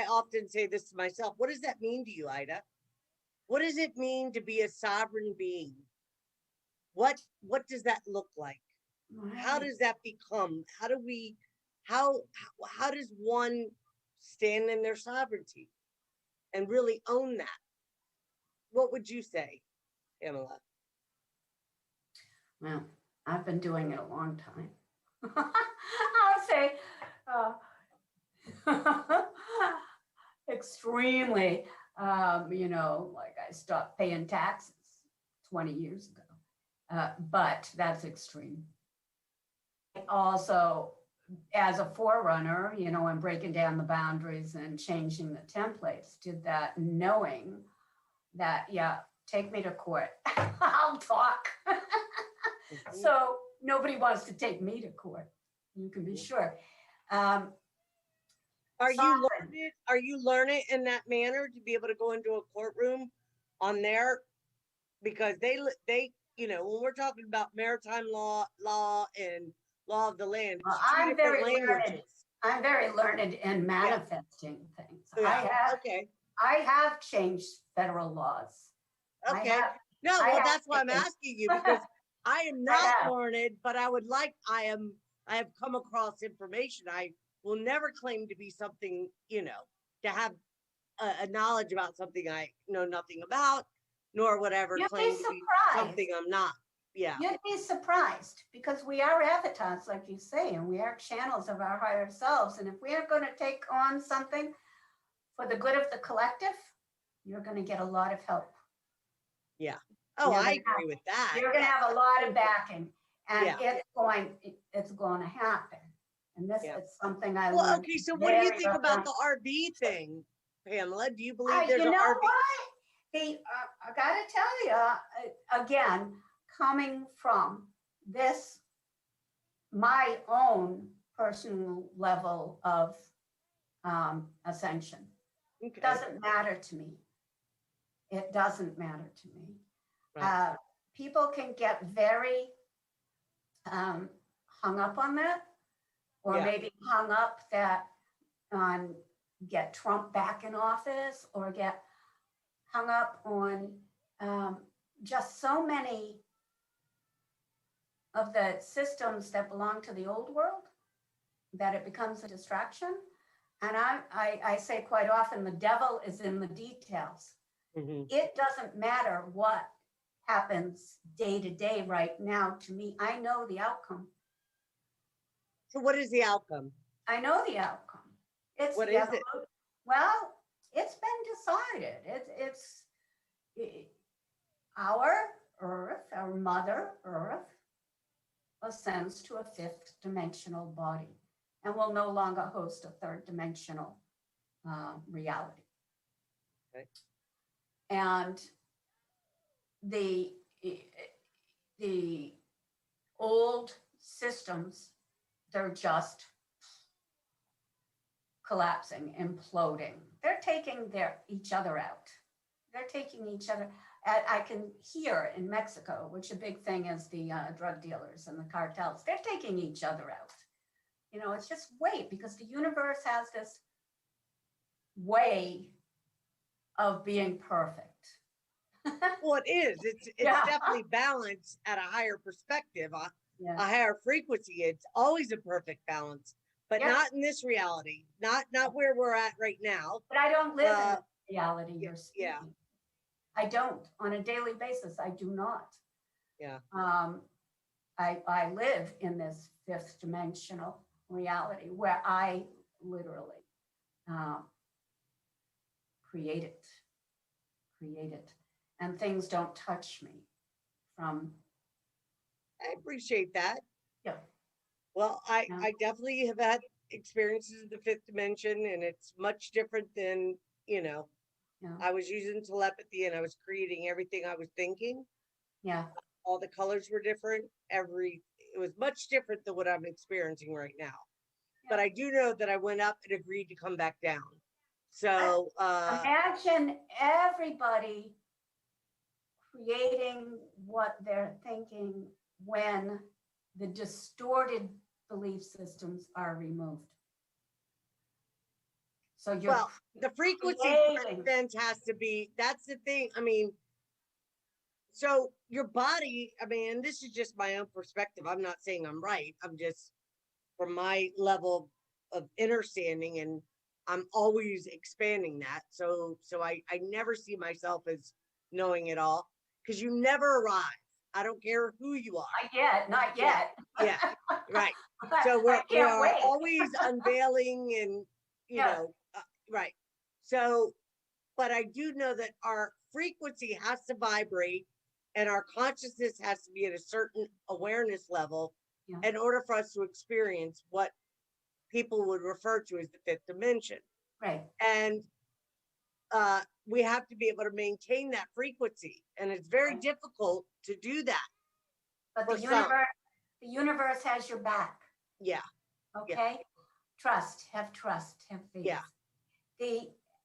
often say this to myself. What does that mean to you, Ida? What does it mean to be a sovereign being? What does that look like? Right. How does that become? How does one stand in their sovereignty and really own that? What would you say, Pamela? Well, I've been doing it a long time. I'll say extremely, like I stopped paying taxes 20 years ago, but that's extreme. Also, as a forerunner, and breaking down the boundaries and changing the templates, did that knowing that, take me to court, I'll talk. So nobody wants to take me to court. You can be sure. Are you learned in that manner to be able to go into a courtroom on there? Because they, when we're talking about maritime law and law of the land, Well, it's two different languages. I'm very learned in manifesting things. Yeah. I have changed federal laws. Okay. That's why I'm asking you, because I am not learned, but I have come across information. I will never claim to be something, to have a knowledge about something I know nothing about, nor whatever claim to be something I'm not. Yeah. You'd be surprised, because we are avatars, like you say, and we are channels of our higher selves. And if we are going to take on something for the good of the collective, you're going to get a lot of help. Yeah. Oh, I agree with that. You're going to have a lot of backing, and it's going to happen. And this is something I learned. Well, okay, so what do you think about the RV thing, Pamela? Do you believe there's an RV? What? I got to tell you, again, coming from this, my own personal level of ascension, doesn't matter to me. It doesn't matter to me. Right. People can get very hung up on that, or maybe hung up that on get Trump back in office, or get hung up on just so many of the systems that belong to the old world that it becomes a distraction. And I say quite often, the devil is in the details. Mm-hmm. It doesn't matter what happens day to day right now to me. I know the outcome. So what is the outcome? I know the outcome. What is it? Well, it's been decided. It's our Earth, our Mother Earth, ascends to a fifth dimensional body, and will no longer host a third dimensional reality. Okay. And the old systems, they're just collapsing, imploding. They're taking each other out. They're taking each other. I can hear in Mexico, which a big thing is the drug dealers and the cartels. They're taking each other out. It's just wait, because the universe has this way of being perfect. Well, it is. It's Yeah. definitely balanced at a higher perspective, a Yeah. higher frequency. It's always a perfect balance, but Yeah. not in this reality. Not where we're at right now. But I don't live in Uh, the reality yeah, you're yeah, speaking. I don't on a daily basis. I do not. yeah. I live in this fifth dimensional reality where I literally um, create it, and things don't touch me from, I appreciate that. yeah, Well, yeah, I definitely have had experiences in the fifth dimension, and it's much different than, you know, yeah, I was using telepathy and I was creating everything I was thinking. yeah. All the colors were different. It was much different than what I'm experiencing right now. But I do know that I went up and agreed to come back down. So, Imagine everybody creating what they're thinking when the distorted belief systems are removed. So you're well, the frequency creating. fence has to be, that's the thing. I mean, so your body, I mean, this is just my own perspective. I'm not saying I'm right. I'm just from my level of understanding, and I'm always expanding that. So I never see myself as knowing it all, because you never arrive. I don't care who you are. Not Yeah, yet. yeah, right. So we I can't are wait. always unveiling and, you Yeah. know, right. So, but I do know that our frequency has to vibrate and our consciousness has to be at a certain awareness level Yeah. in order for us to experience what people would refer to as the fifth dimension. Right. And we have to be able to maintain that frequency. And it's very difficult to do that. But for the some. universe has your back. Yeah. Okay. Trust, have faith. Yeah.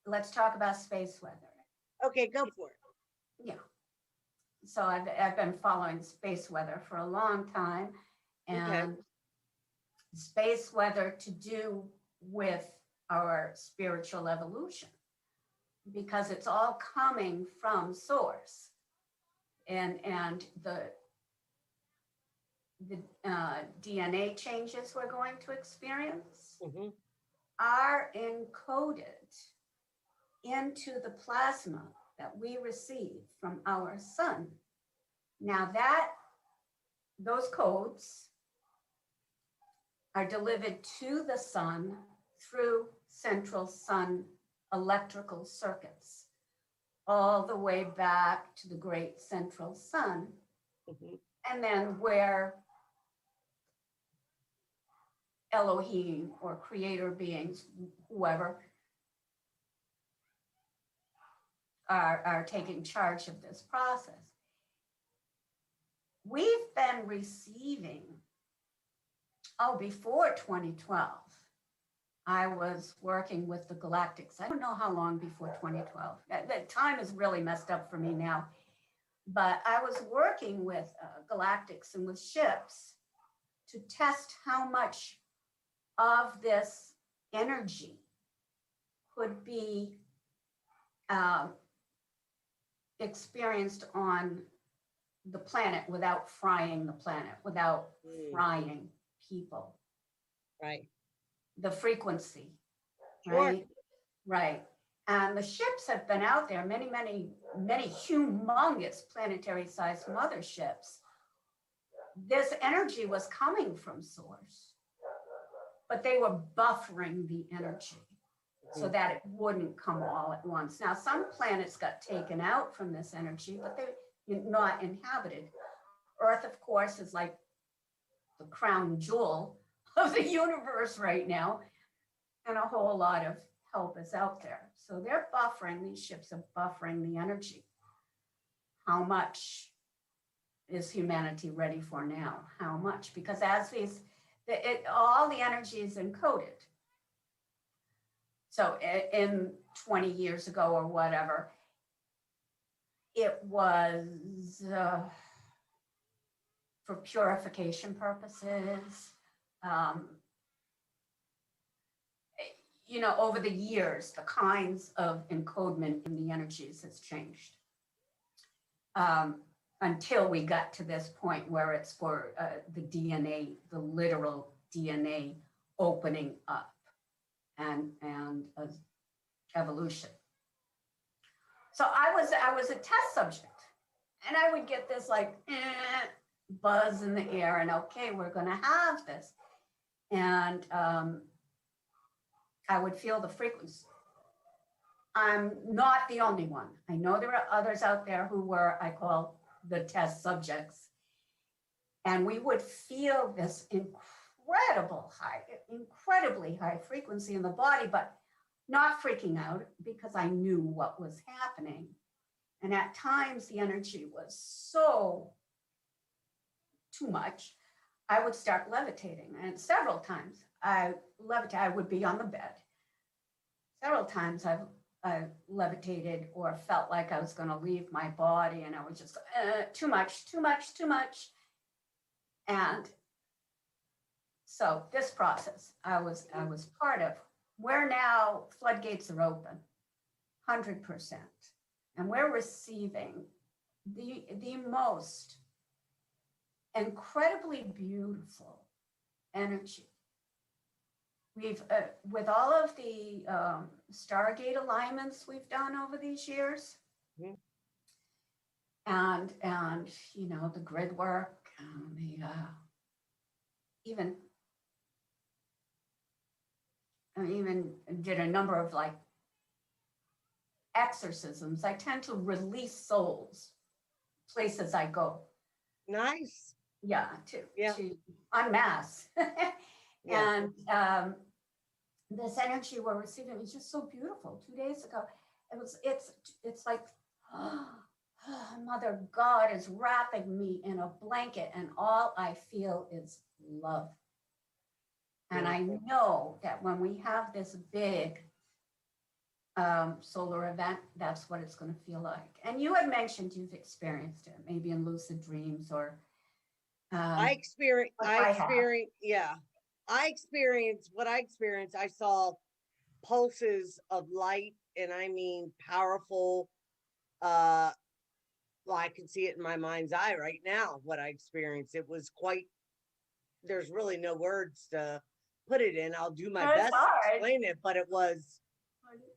Let's talk about space weather. Okay, go for it. Yeah. So I've been following space weather for a long time, and space weather to do with our spiritual evolution, because it's all coming from source, and the DNA changes we're going to experience Mhm. are encoded into the plasma that we receive from our sun. Now those codes are delivered to the sun through central sun electrical circuits, all the way back to the great central sun. Mhm. And then where Elohim or creator beings, whoever, are taking charge of this process. We've been receiving, before 2012, I was working with the Galactics. I don't know how long before 2012. The time is really messed up for me now. But I was working with Galactics and with ships to test how much of this energy could be experienced on the planet without frying the planet, without frying people. Right. The frequency, Sure. right? Right. And the ships have been out there, many humongous planetary-sized motherships. This energy was coming from source, but they were buffering the energy so that it wouldn't come all at once. Now, some planets got taken out from this energy, but they're not inhabited. Earth, of course, is like the crown jewel of the universe right now, and a whole lot of help is out there. So they're buffering, these ships are buffering the energy. How much is humanity ready for now? How much? Because as all the energy is encoded. So in 20 years ago or whatever, it was for purification purposes. Over the years, the kinds of encodement in the energies has changed. until we got to this point where it's for the DNA, the literal DNA opening up and evolution. So I was a test subject, and I would get this like buzz in the air, and okay, we're going to have this, and I would feel the frequency. I'm not the only one. I know there are others out there who were, I call the test subjects, and we would feel this incredibly high frequency in the body, but not freaking out because I knew what was happening. And at times the energy was so too much, I would start levitating. And several times I would be on the bed. Several times I levitated or felt like I was going to leave my body, and I was just too much. And so this process I was part of. We're now, floodgates are open, 100%. And we're receiving the most incredibly beautiful energy. We've, with all of the Stargate alignments we've done over these years, Mhm. and you know, the grid work, and the I even did a number of like exorcisms. I tend to release souls places I go. Nice. Yeah, Yeah. to unmask. Yeah. And this energy we're receiving is just so beautiful. 2 days ago, it's like, Mother God is wrapping me in a blanket, and all I feel is love. And I know that when we have this big solar event, that's what it's going to feel like. And you had mentioned you've experienced it, maybe in lucid dreams or. I experienced, what I have. what I experienced. I saw pulses of light, and I mean powerful. Well, I can see it in my mind's eye right now. What I experienced, it was quite. There's really no words to put it in. I'll do my It's best to hard. explain it, but it was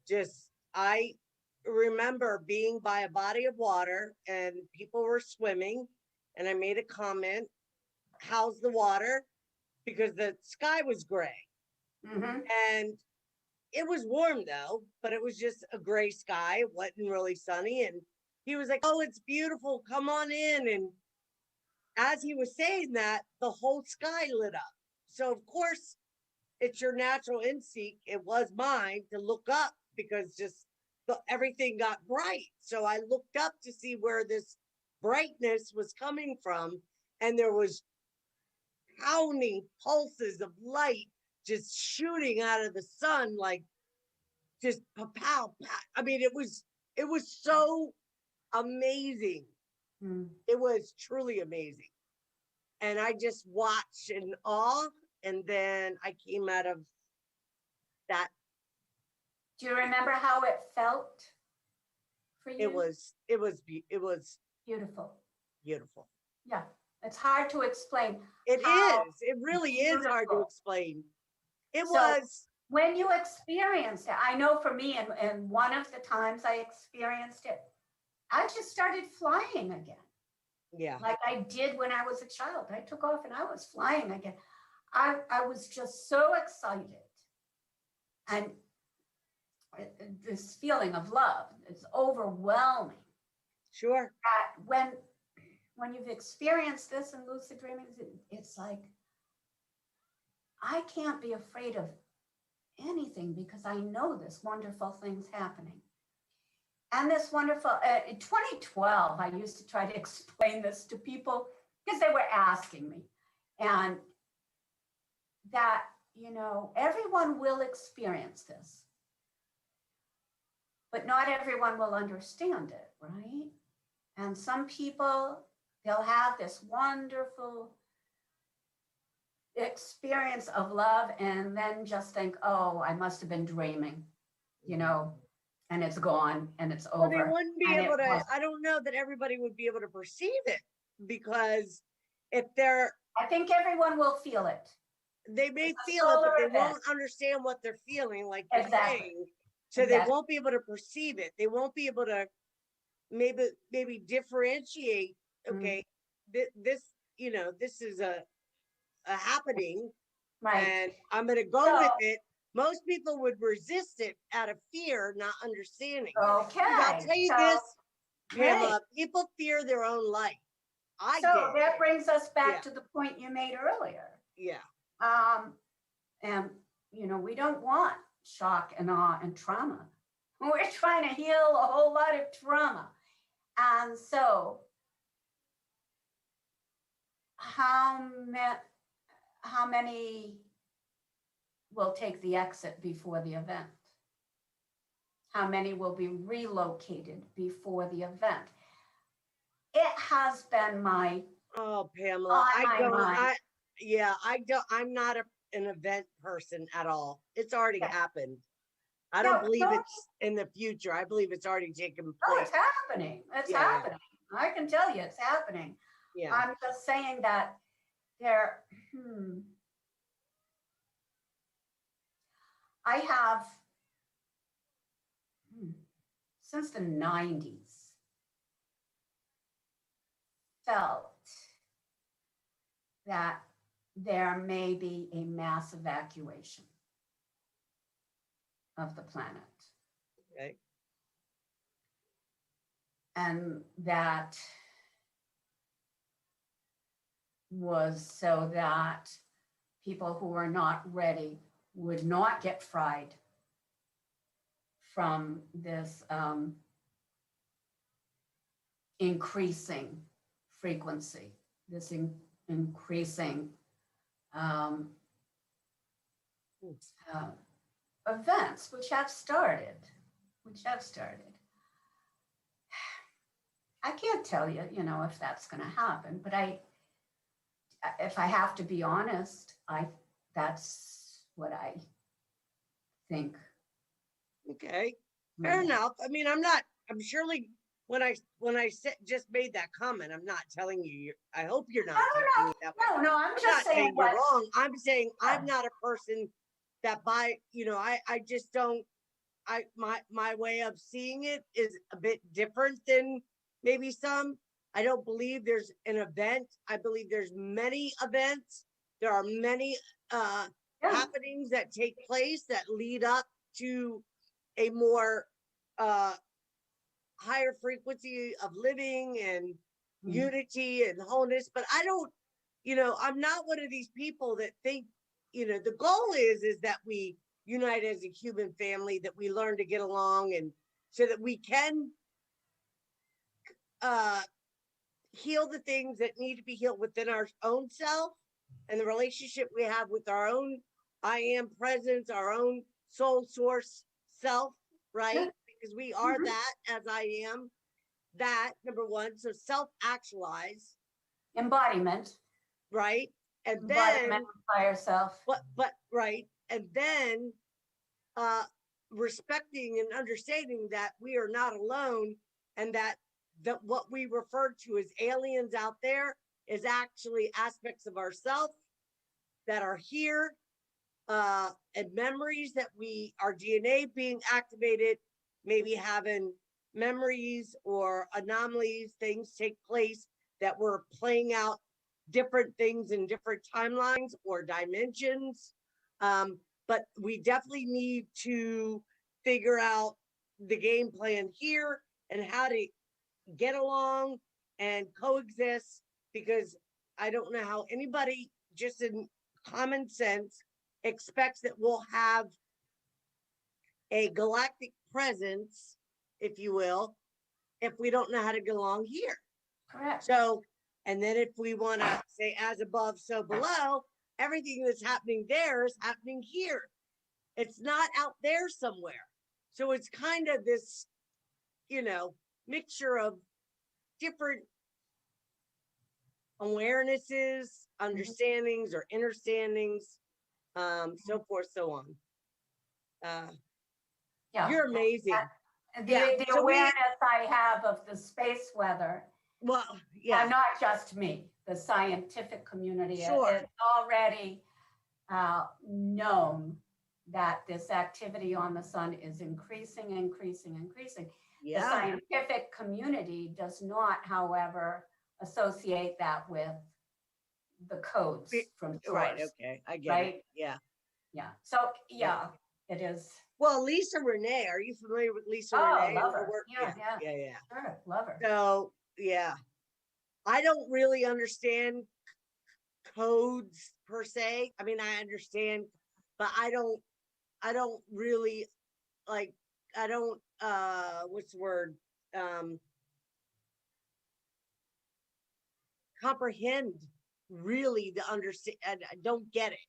just. I remember being by a body of water, and people were swimming, and I made a comment. How's the water? Because the sky was gray, Mm-hmm. and it was warm though, but it was just a gray sky. It wasn't really sunny. And he was like, "Oh, it's beautiful. Come on in." And as he was saying that, the whole sky lit up. So of course, it's your natural instinct. It was mine to look up because just everything got bright. So I looked up to see where this brightness was coming from, and there was pounding pulses of light just shooting out of the sun, like just pow. I mean, it was so amazing. Mm. It was truly amazing. And I just watched in awe, and then I came out of that. Do you remember how it felt for you? It was Beautiful. beautiful. Yeah, it's hard to explain. It how is. It really is hard to beautiful. explain. It So, was. When you experienced it, I know for me, and one of the times I experienced it, I just started flying again, Yeah. like I did when I was a child. I took off and I was flying again. I was just so excited. And this feeling of love is overwhelming. Sure. When you've experienced this in lucid dreaming, it's like, I can't be afraid of anything because I know this wonderful thing's happening. And this wonderful, in 2012, I used to try to explain this to people because they were asking me. And that, you know, everyone will experience this, but not everyone will understand it, right? And some people, they'll have this wonderful experience of love and then just think, oh, I must have been dreaming, you know, and it's gone and it's Well, they over. wouldn't be and it able to, was- I don't know that everybody would be able to perceive it, because if they're, I think everyone will feel it. they may It's a feel it, but solar they event. won't understand what they're feeling, like you're Exactly. saying. So they Exactly. won't be able to perceive it. They won't be able to maybe differentiate, Mm. okay, this, you know, this is a happening, Right. and I'm gonna go So- with it. Most people would resist it out of fear, not understanding. Okay. I'll tell you so- this, Great. Pamela, people fear their own life. I So did, that brings us back Yeah. to the point you made earlier. yeah. And you know, we don't want shock and awe and trauma. We're trying to heal a whole lot of trauma. And so how many will take the exit before the event? How many will be relocated before the event? It has been my, Oh, Pamela, On I my don't, mind. I'm not an event person at all. It's already Yeah. happened. I don't No, believe no. it's in the future. I believe it's already taken oh, place. it's happening. It's Yeah, yeah. happening. I can tell you it's happening. Yeah, I'm just saying that there, I have, since the 90s, felt that there may be a mass evacuation of the planet. okay. And that was so that people who are not ready would not get fried from this increasing frequency, this increasing events which have started. I can't tell you, you know, if that's going to happen, but if I have to be honest, that's what I think. Okay, fair enough. I mean, I'm surely, when I just made that comment, I'm not telling you, I hope you're not taking it that way. No, I'm I'm just not saying saying you're what, wrong. I'm saying I'm Yeah. not a person that I just don't, my way of seeing it is a bit different than maybe some. I don't believe there's an event. I believe there's many events. There are many yeah, happenings that take place that lead up to a more higher frequency of living and Mhm. unity and wholeness. But I don't, I'm not one of these people that think, the goal is that we unite as a human family, that we learn to get along, and so that we can heal the things that need to be healed within our own self, and the relationship we have with our own I am presence, our own soul source self, right? Yeah. Because we are Mhm. that as I am, that number one. So self-actualize, embodiment, right? And then embodiment by yourself. but right, and then respecting and understanding that we are not alone, and that what we refer to as aliens out there is actually aspects of ourself that are here, and memories that our DNA being activated, maybe having memories or anomalies, things take place that we're playing out different things in different timelines or dimensions. But we definitely need to figure out the game plan here and how to get along and coexist, because I don't know how anybody, just in common sense, expects that we'll have a galactic presence, if you will, if we don't know how to get along here. Correct. So, and then if we want to say as above, so below, everything that's happening there is happening here. It's not out there somewhere. So it's kind of this, mixture of different awarenesses, understandings, or understandings, so forth, so on. Yeah. You're amazing. The so awareness I have of the space weather, well, yeah, not just me, the scientific community, Sure. it's already known that this activity on the sun is increasing, increasing, increasing. The yeah, scientific community does not, however, associate that with the codes from source. right, okay, I get it, right? yeah. Yeah. So yeah, it is. Well, Lisa Renee, are you familiar with Lisa Oh, Renee? love Her her. work? Yeah, yeah. Yeah. Sure, love her. So, yeah, I don't really understand codes per se. I mean, I understand, but I don't really like, I don't, what's the word? Um, comprehend really the understand. I don't get it.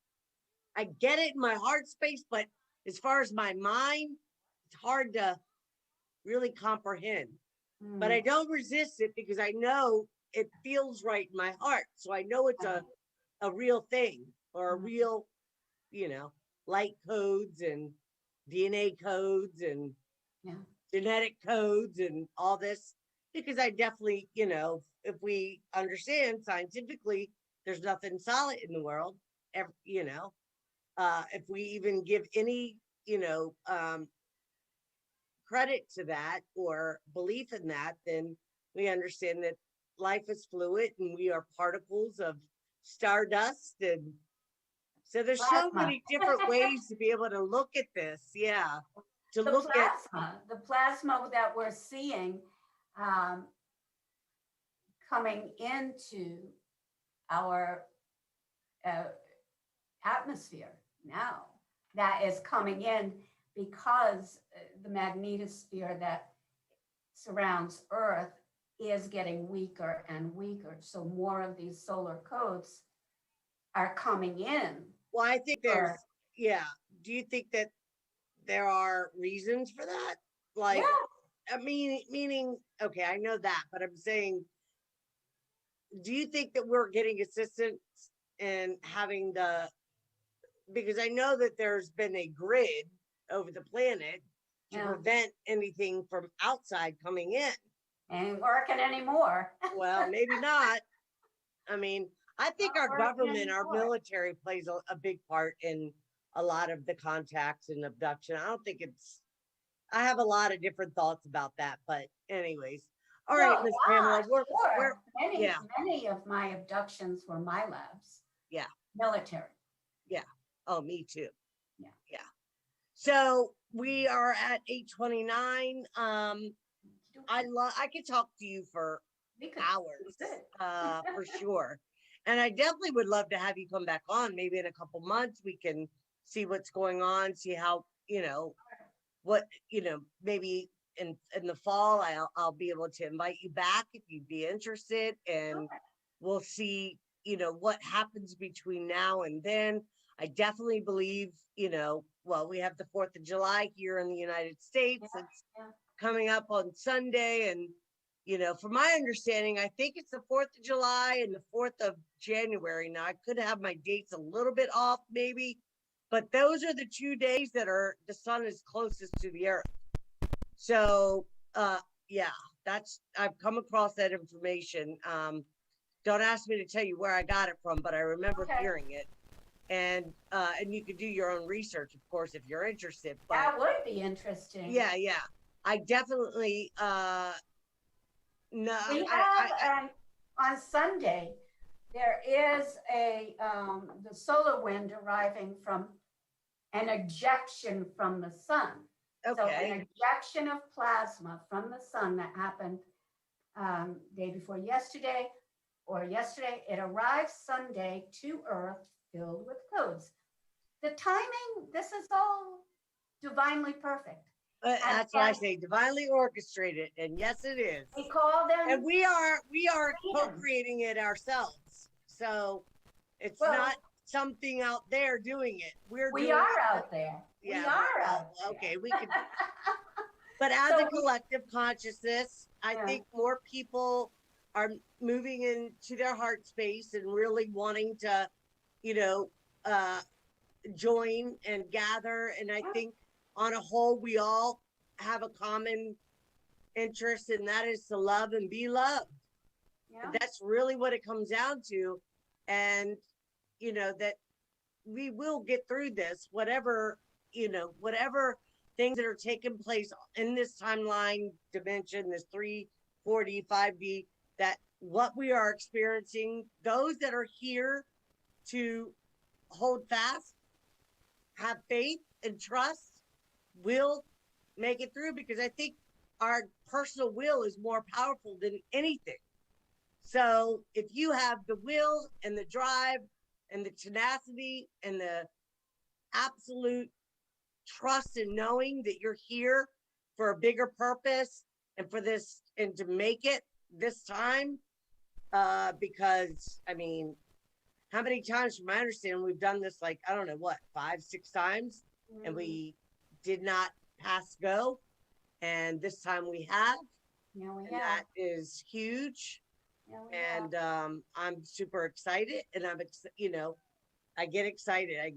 I get it in my heart space, but as far as my mind, it's hard to really comprehend. But I don't resist it because I know it feels right in my heart. So I know it's a real thing or a real, light codes and DNA codes and genetic codes and all this. Because I definitely, if we understand scientifically, there's nothing solid in the world, if we even give any, credit to that or belief in that, then we understand that life is fluid and we are particles of stardust. And so there's so Plasma. many different ways to be able to look at this. Yeah. To The look at, plasma that we're seeing coming into our atmosphere now, that is coming in because the magnetosphere that surrounds Earth is getting weaker and weaker. So more of these solar codes are coming in. well, I think there's, yeah. Do you think that there are reasons for that? Like, Yeah. I mean, meaning, okay, I know that, but I'm saying, do you think that we're getting assistance in having because I know that there's been a grid over the planet to prevent anything from outside coming in. Ain't working anymore. Well, maybe not. I mean, I think Not our working government, our anymore. military plays a big part in a lot of the contacts and abduction. I don't think I have a lot of different thoughts about that, but anyways. All right, Miss Pamela, sure. yeah. Many of my abductions were my labs. Yeah. Military. Yeah. Oh, me too. Yeah. Yeah. So we are at 8:29. I could talk to you for hours, for sure. And I definitely would love to have you come back on. Maybe in a couple months we can see what's going on, see how, maybe in the fall I'll be able to invite you back if you'd be interested, and we'll see, what happens between now and then. I definitely believe, well, we have the 4th of July here in the United States. It's coming up on Sunday. And, from my understanding, I think it's the 4th of July and the 4th of January. Now, I could have my dates a little bit off, maybe, but those are the 2 days that the sun is closest to the earth. So, yeah, I've come across that information. Don't ask me to tell you where I got it from, but I remember hearing it. And you could do your own research, of course, if you're interested. But that would be interesting. Yeah. I definitely no. We have on Sunday there is the solar wind arriving from an ejection from the sun. Okay. So an ejection of plasma from the sun that happened day before yesterday or yesterday. It arrived Sunday to Earth filled with codes. The timing, this is all divinely perfect. That's what I say, divinely orchestrated, and yes, it is. We call them, and we are co-creating it ourselves. So it's not something out there doing it. We are out there. Yeah, we are out there. Okay, we could. But as a collective consciousness, I think more people are moving into their heart space and really wanting to, join and gather. And I think on a whole, we all have a common interest, and that is to love and be loved. Yeah. That's really what it comes down to. And, that we will get through this, whatever, whatever things that are taking place in this timeline dimension, this 3, 4D, 5D, that what we are experiencing, those that are here to hold fast, have faith and trust, will make it through, because I think our personal will is more powerful than anything. So if you have the will and the drive and the tenacity and the absolute trust in knowing that you're here for a bigger purpose and for this, and to make it this time, because I mean, how many times from my understanding we've done this, like, I don't know what, 5, 6 times, and we did not pass go, and this time we have. Yeah, we And have. that is huge. Yeah, we have. And I'm super excited, and I get excited. I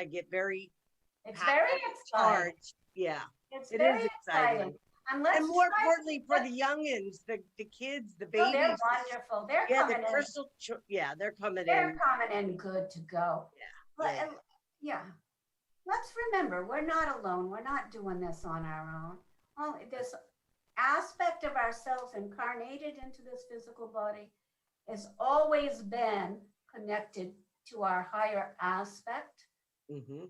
get very It's very exciting. charged. Yeah, It's it very is exciting. exciting. And let's And more try- importantly, for the youngins, the kids, the Oh, babies. they're wonderful. They're Yeah, coming the in. crystal. They're coming They're in. coming in good to go. Yeah, And, yeah. Let's remember, we're not alone. We're not doing this on our own. Well, this aspect of ourselves incarnated into this physical body has always been connected to our higher aspect. Mm-hmm.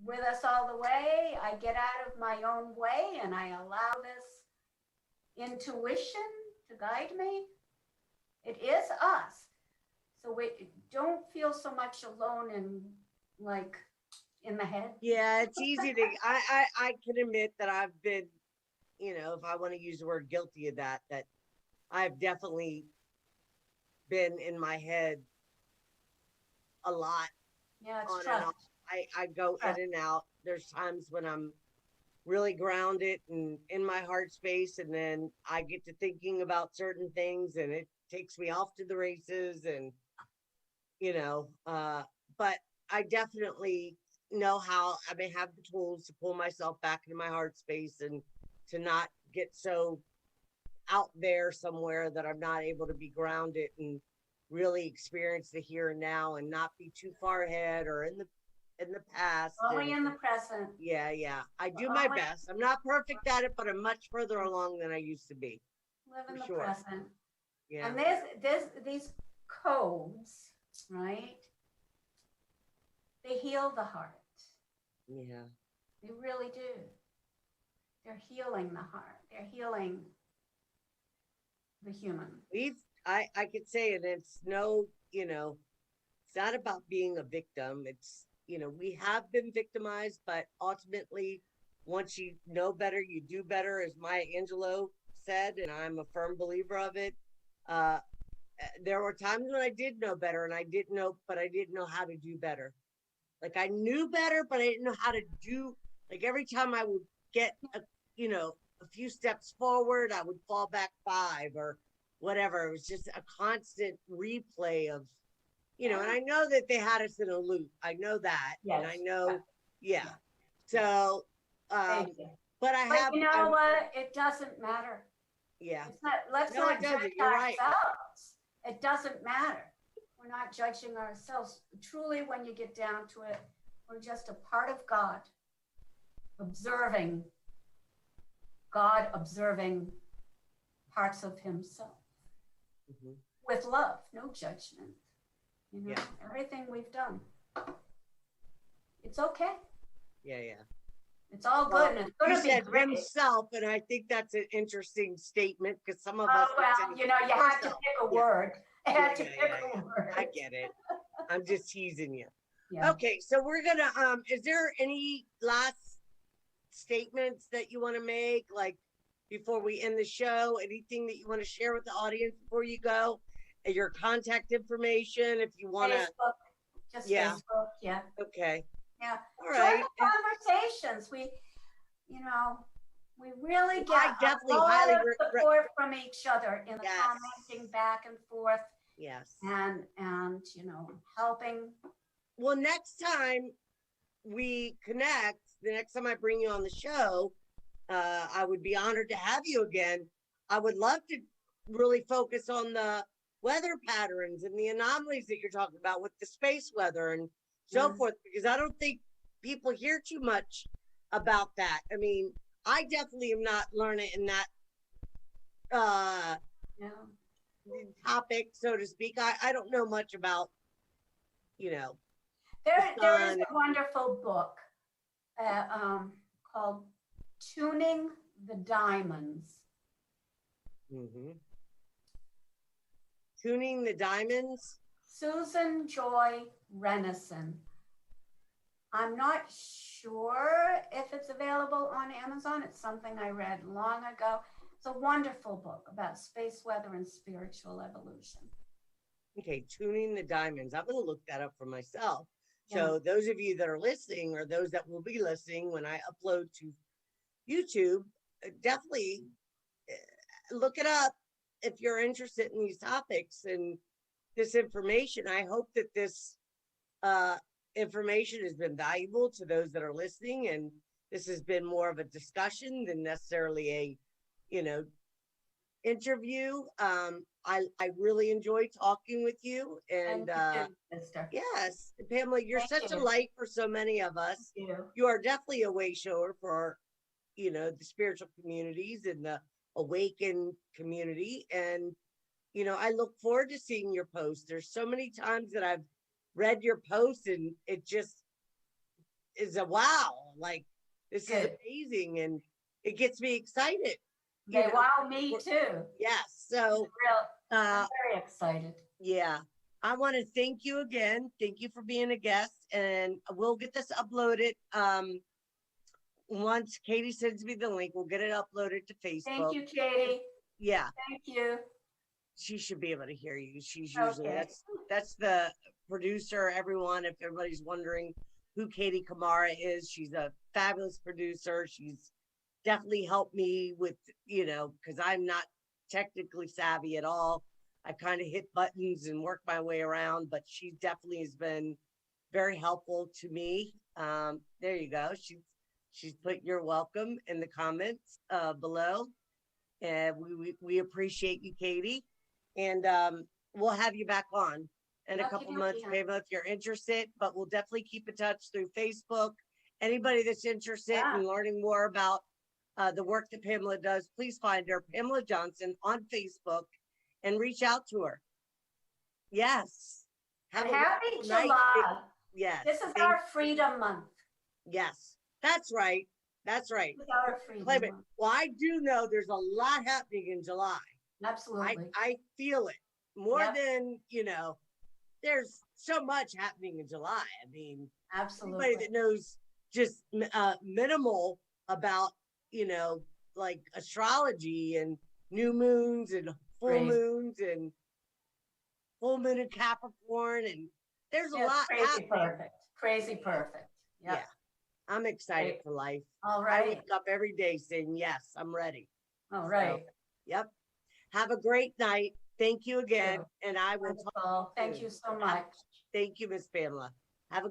With us all the way. I get out of my own way and I allow this intuition to guide me. It is us. So we don't feel so much alone and like in the head. Yeah, it's easy to. I can admit that I've been, if I want to use the word guilty of that I've definitely been in my head a lot. Yeah, it's On and trust. off. I go Trust. in and out. There's times when I'm really grounded and in my heart space, and then I get to thinking about certain things, and it takes me off to the races, and but I definitely know how. I may have the tools to pull myself back into my heart space and to not get so out there somewhere that I'm not able to be grounded and really experience the here and now, and not be too far ahead or in the past. Only in the present. Yeah. I do my best. I'm not perfect at it, but I'm much further along than I used to be. Live in For the sure. present. Yeah. And these codes, right? They heal the heart. Yeah. They really do. They're healing the heart. They're healing the human. I could say it. It's no, it's not about being a victim. It's, we have been victimized, but ultimately, once you know better, you do better, as Maya Angelou said, and I'm a firm believer of it. There were times when I did know better, and I didn't know how to do better. Like, I knew better, but I didn't know how to do. Like, every time I would get a few steps forward, I would fall back 5 or whatever. It was just a constant replay of, and I know that they had us in a loop. I know that. Yes. And I know, yeah. So, Thank you. but But you know what? It doesn't matter. Yeah. It's not, let's No, not it doesn't. judge You're right. ourselves. It doesn't matter. We're not judging ourselves. Truly, when you get down to it, we're just a part of God, observing parts of himself with love, no judgment. Yeah. Everything we've done. It's okay. Yeah. It's all good. Well, And it's you going to be said great. himself, and I think that's an interesting statement, because some of Oh, us would well, say you had to yourself. pick a Yeah. word. I had to Yeah. pick a word. I get it. I'm just teasing you. Yeah. Okay, so we're gonna is there any last statements that you want to make, like, before we end the show? Anything that you want to share with the audience before you go? And your contact information, if you want to. Facebook. Just Yeah. Facebook. Yeah. Okay. Yeah. All Join right. the conversations. We really I get definitely a lot highly of support from each other in the Yes. commenting back and forth Yes. and helping. Well, next time we connect, the next time I bring you on the show, I would be honored to have you again. I would love to really focus on the weather patterns and the anomalies that you're talking about with the space weather and so Yeah. forth, because I don't think people hear too much about that. I mean, I definitely am not learning in that uh Yeah. topic, so to speak. I don't know much about, you know, the There is sun. a wonderful book called Tuning the Diamonds. Mhm. Tuning the diamonds. Susan Joy Renison. I'm not sure if it's available on Amazon. It's something I read long ago. It's a wonderful book about space weather and spiritual evolution. Okay, tuning the diamonds. I'm going to look that up for myself. Yeah. So those of you that are listening, or those that will be listening when I upload to YouTube, definitely look it up if you're interested in these topics and this information. I hope that this uh, information has been valuable to those that are listening, and this has been more of a discussion than necessarily a, you know, interview. I really enjoyed talking with you, and Thank you, sister. yes, Pamela, you're Thank such a you. light for so many of us. Thank you. You are definitely a way shower for, you know, the spiritual communities and the awakened community. And, you know, I look forward to seeing your posts. There's so many times that I've read your posts and it just is a wow, like this is Good. amazing. And it gets me excited. They You know, wow me we're- too. yes. So, I'm uh, very excited. yeah, I want to thank you again. Thank you for being a guest, and we'll get this uploaded. Once Katie sends me the link, we'll get it uploaded to Thank Facebook. you, Katie. Yeah, Thank you. she should be able to hear you. She's usually Okay. that's the producer. Everyone, if everybody's wondering who Katie Kamara is, she's a fabulous producer. She's definitely helped me with, you know, because I'm not technically savvy at all. I kind of hit buttons and work my way around, but she definitely has been very helpful to me. There you go. She's put you're welcome in the comments below. And we appreciate you, Katie. And we'll have you back on in a Lucky couple to months, be on. Pamela, if you're interested. But we'll definitely keep in touch through Facebook. Anybody that's interested Yeah. in learning more about the work that Pamela does, please find her, Pamela Johnson, on Facebook and reach out to her. Yes. And a happy wonderful night. July. Yes. This is thank- our Freedom Month. Yes. That's right. That's right. This is our Freedom Claim it. Month. Well, I do know there's a lot happening in July. Absolutely. I feel it more Yep. than, you know, there's so much happening in July. I mean, Absolutely. anybody that knows just minimal about, you know, like astrology and new moons and full Crazy. moons and full moon in Capricorn, and there's a Yes, lot crazy happening. perfect. Crazy perfect. Yep. Yeah, I'm excited Great. for life. All I right. wake up every day saying, yes, I'm ready. All right. Yep. Have a great night. Thank you again. you. And I will talk. Wonderful. Thank soon. you so much. Thank you, Miss Pamela. Have a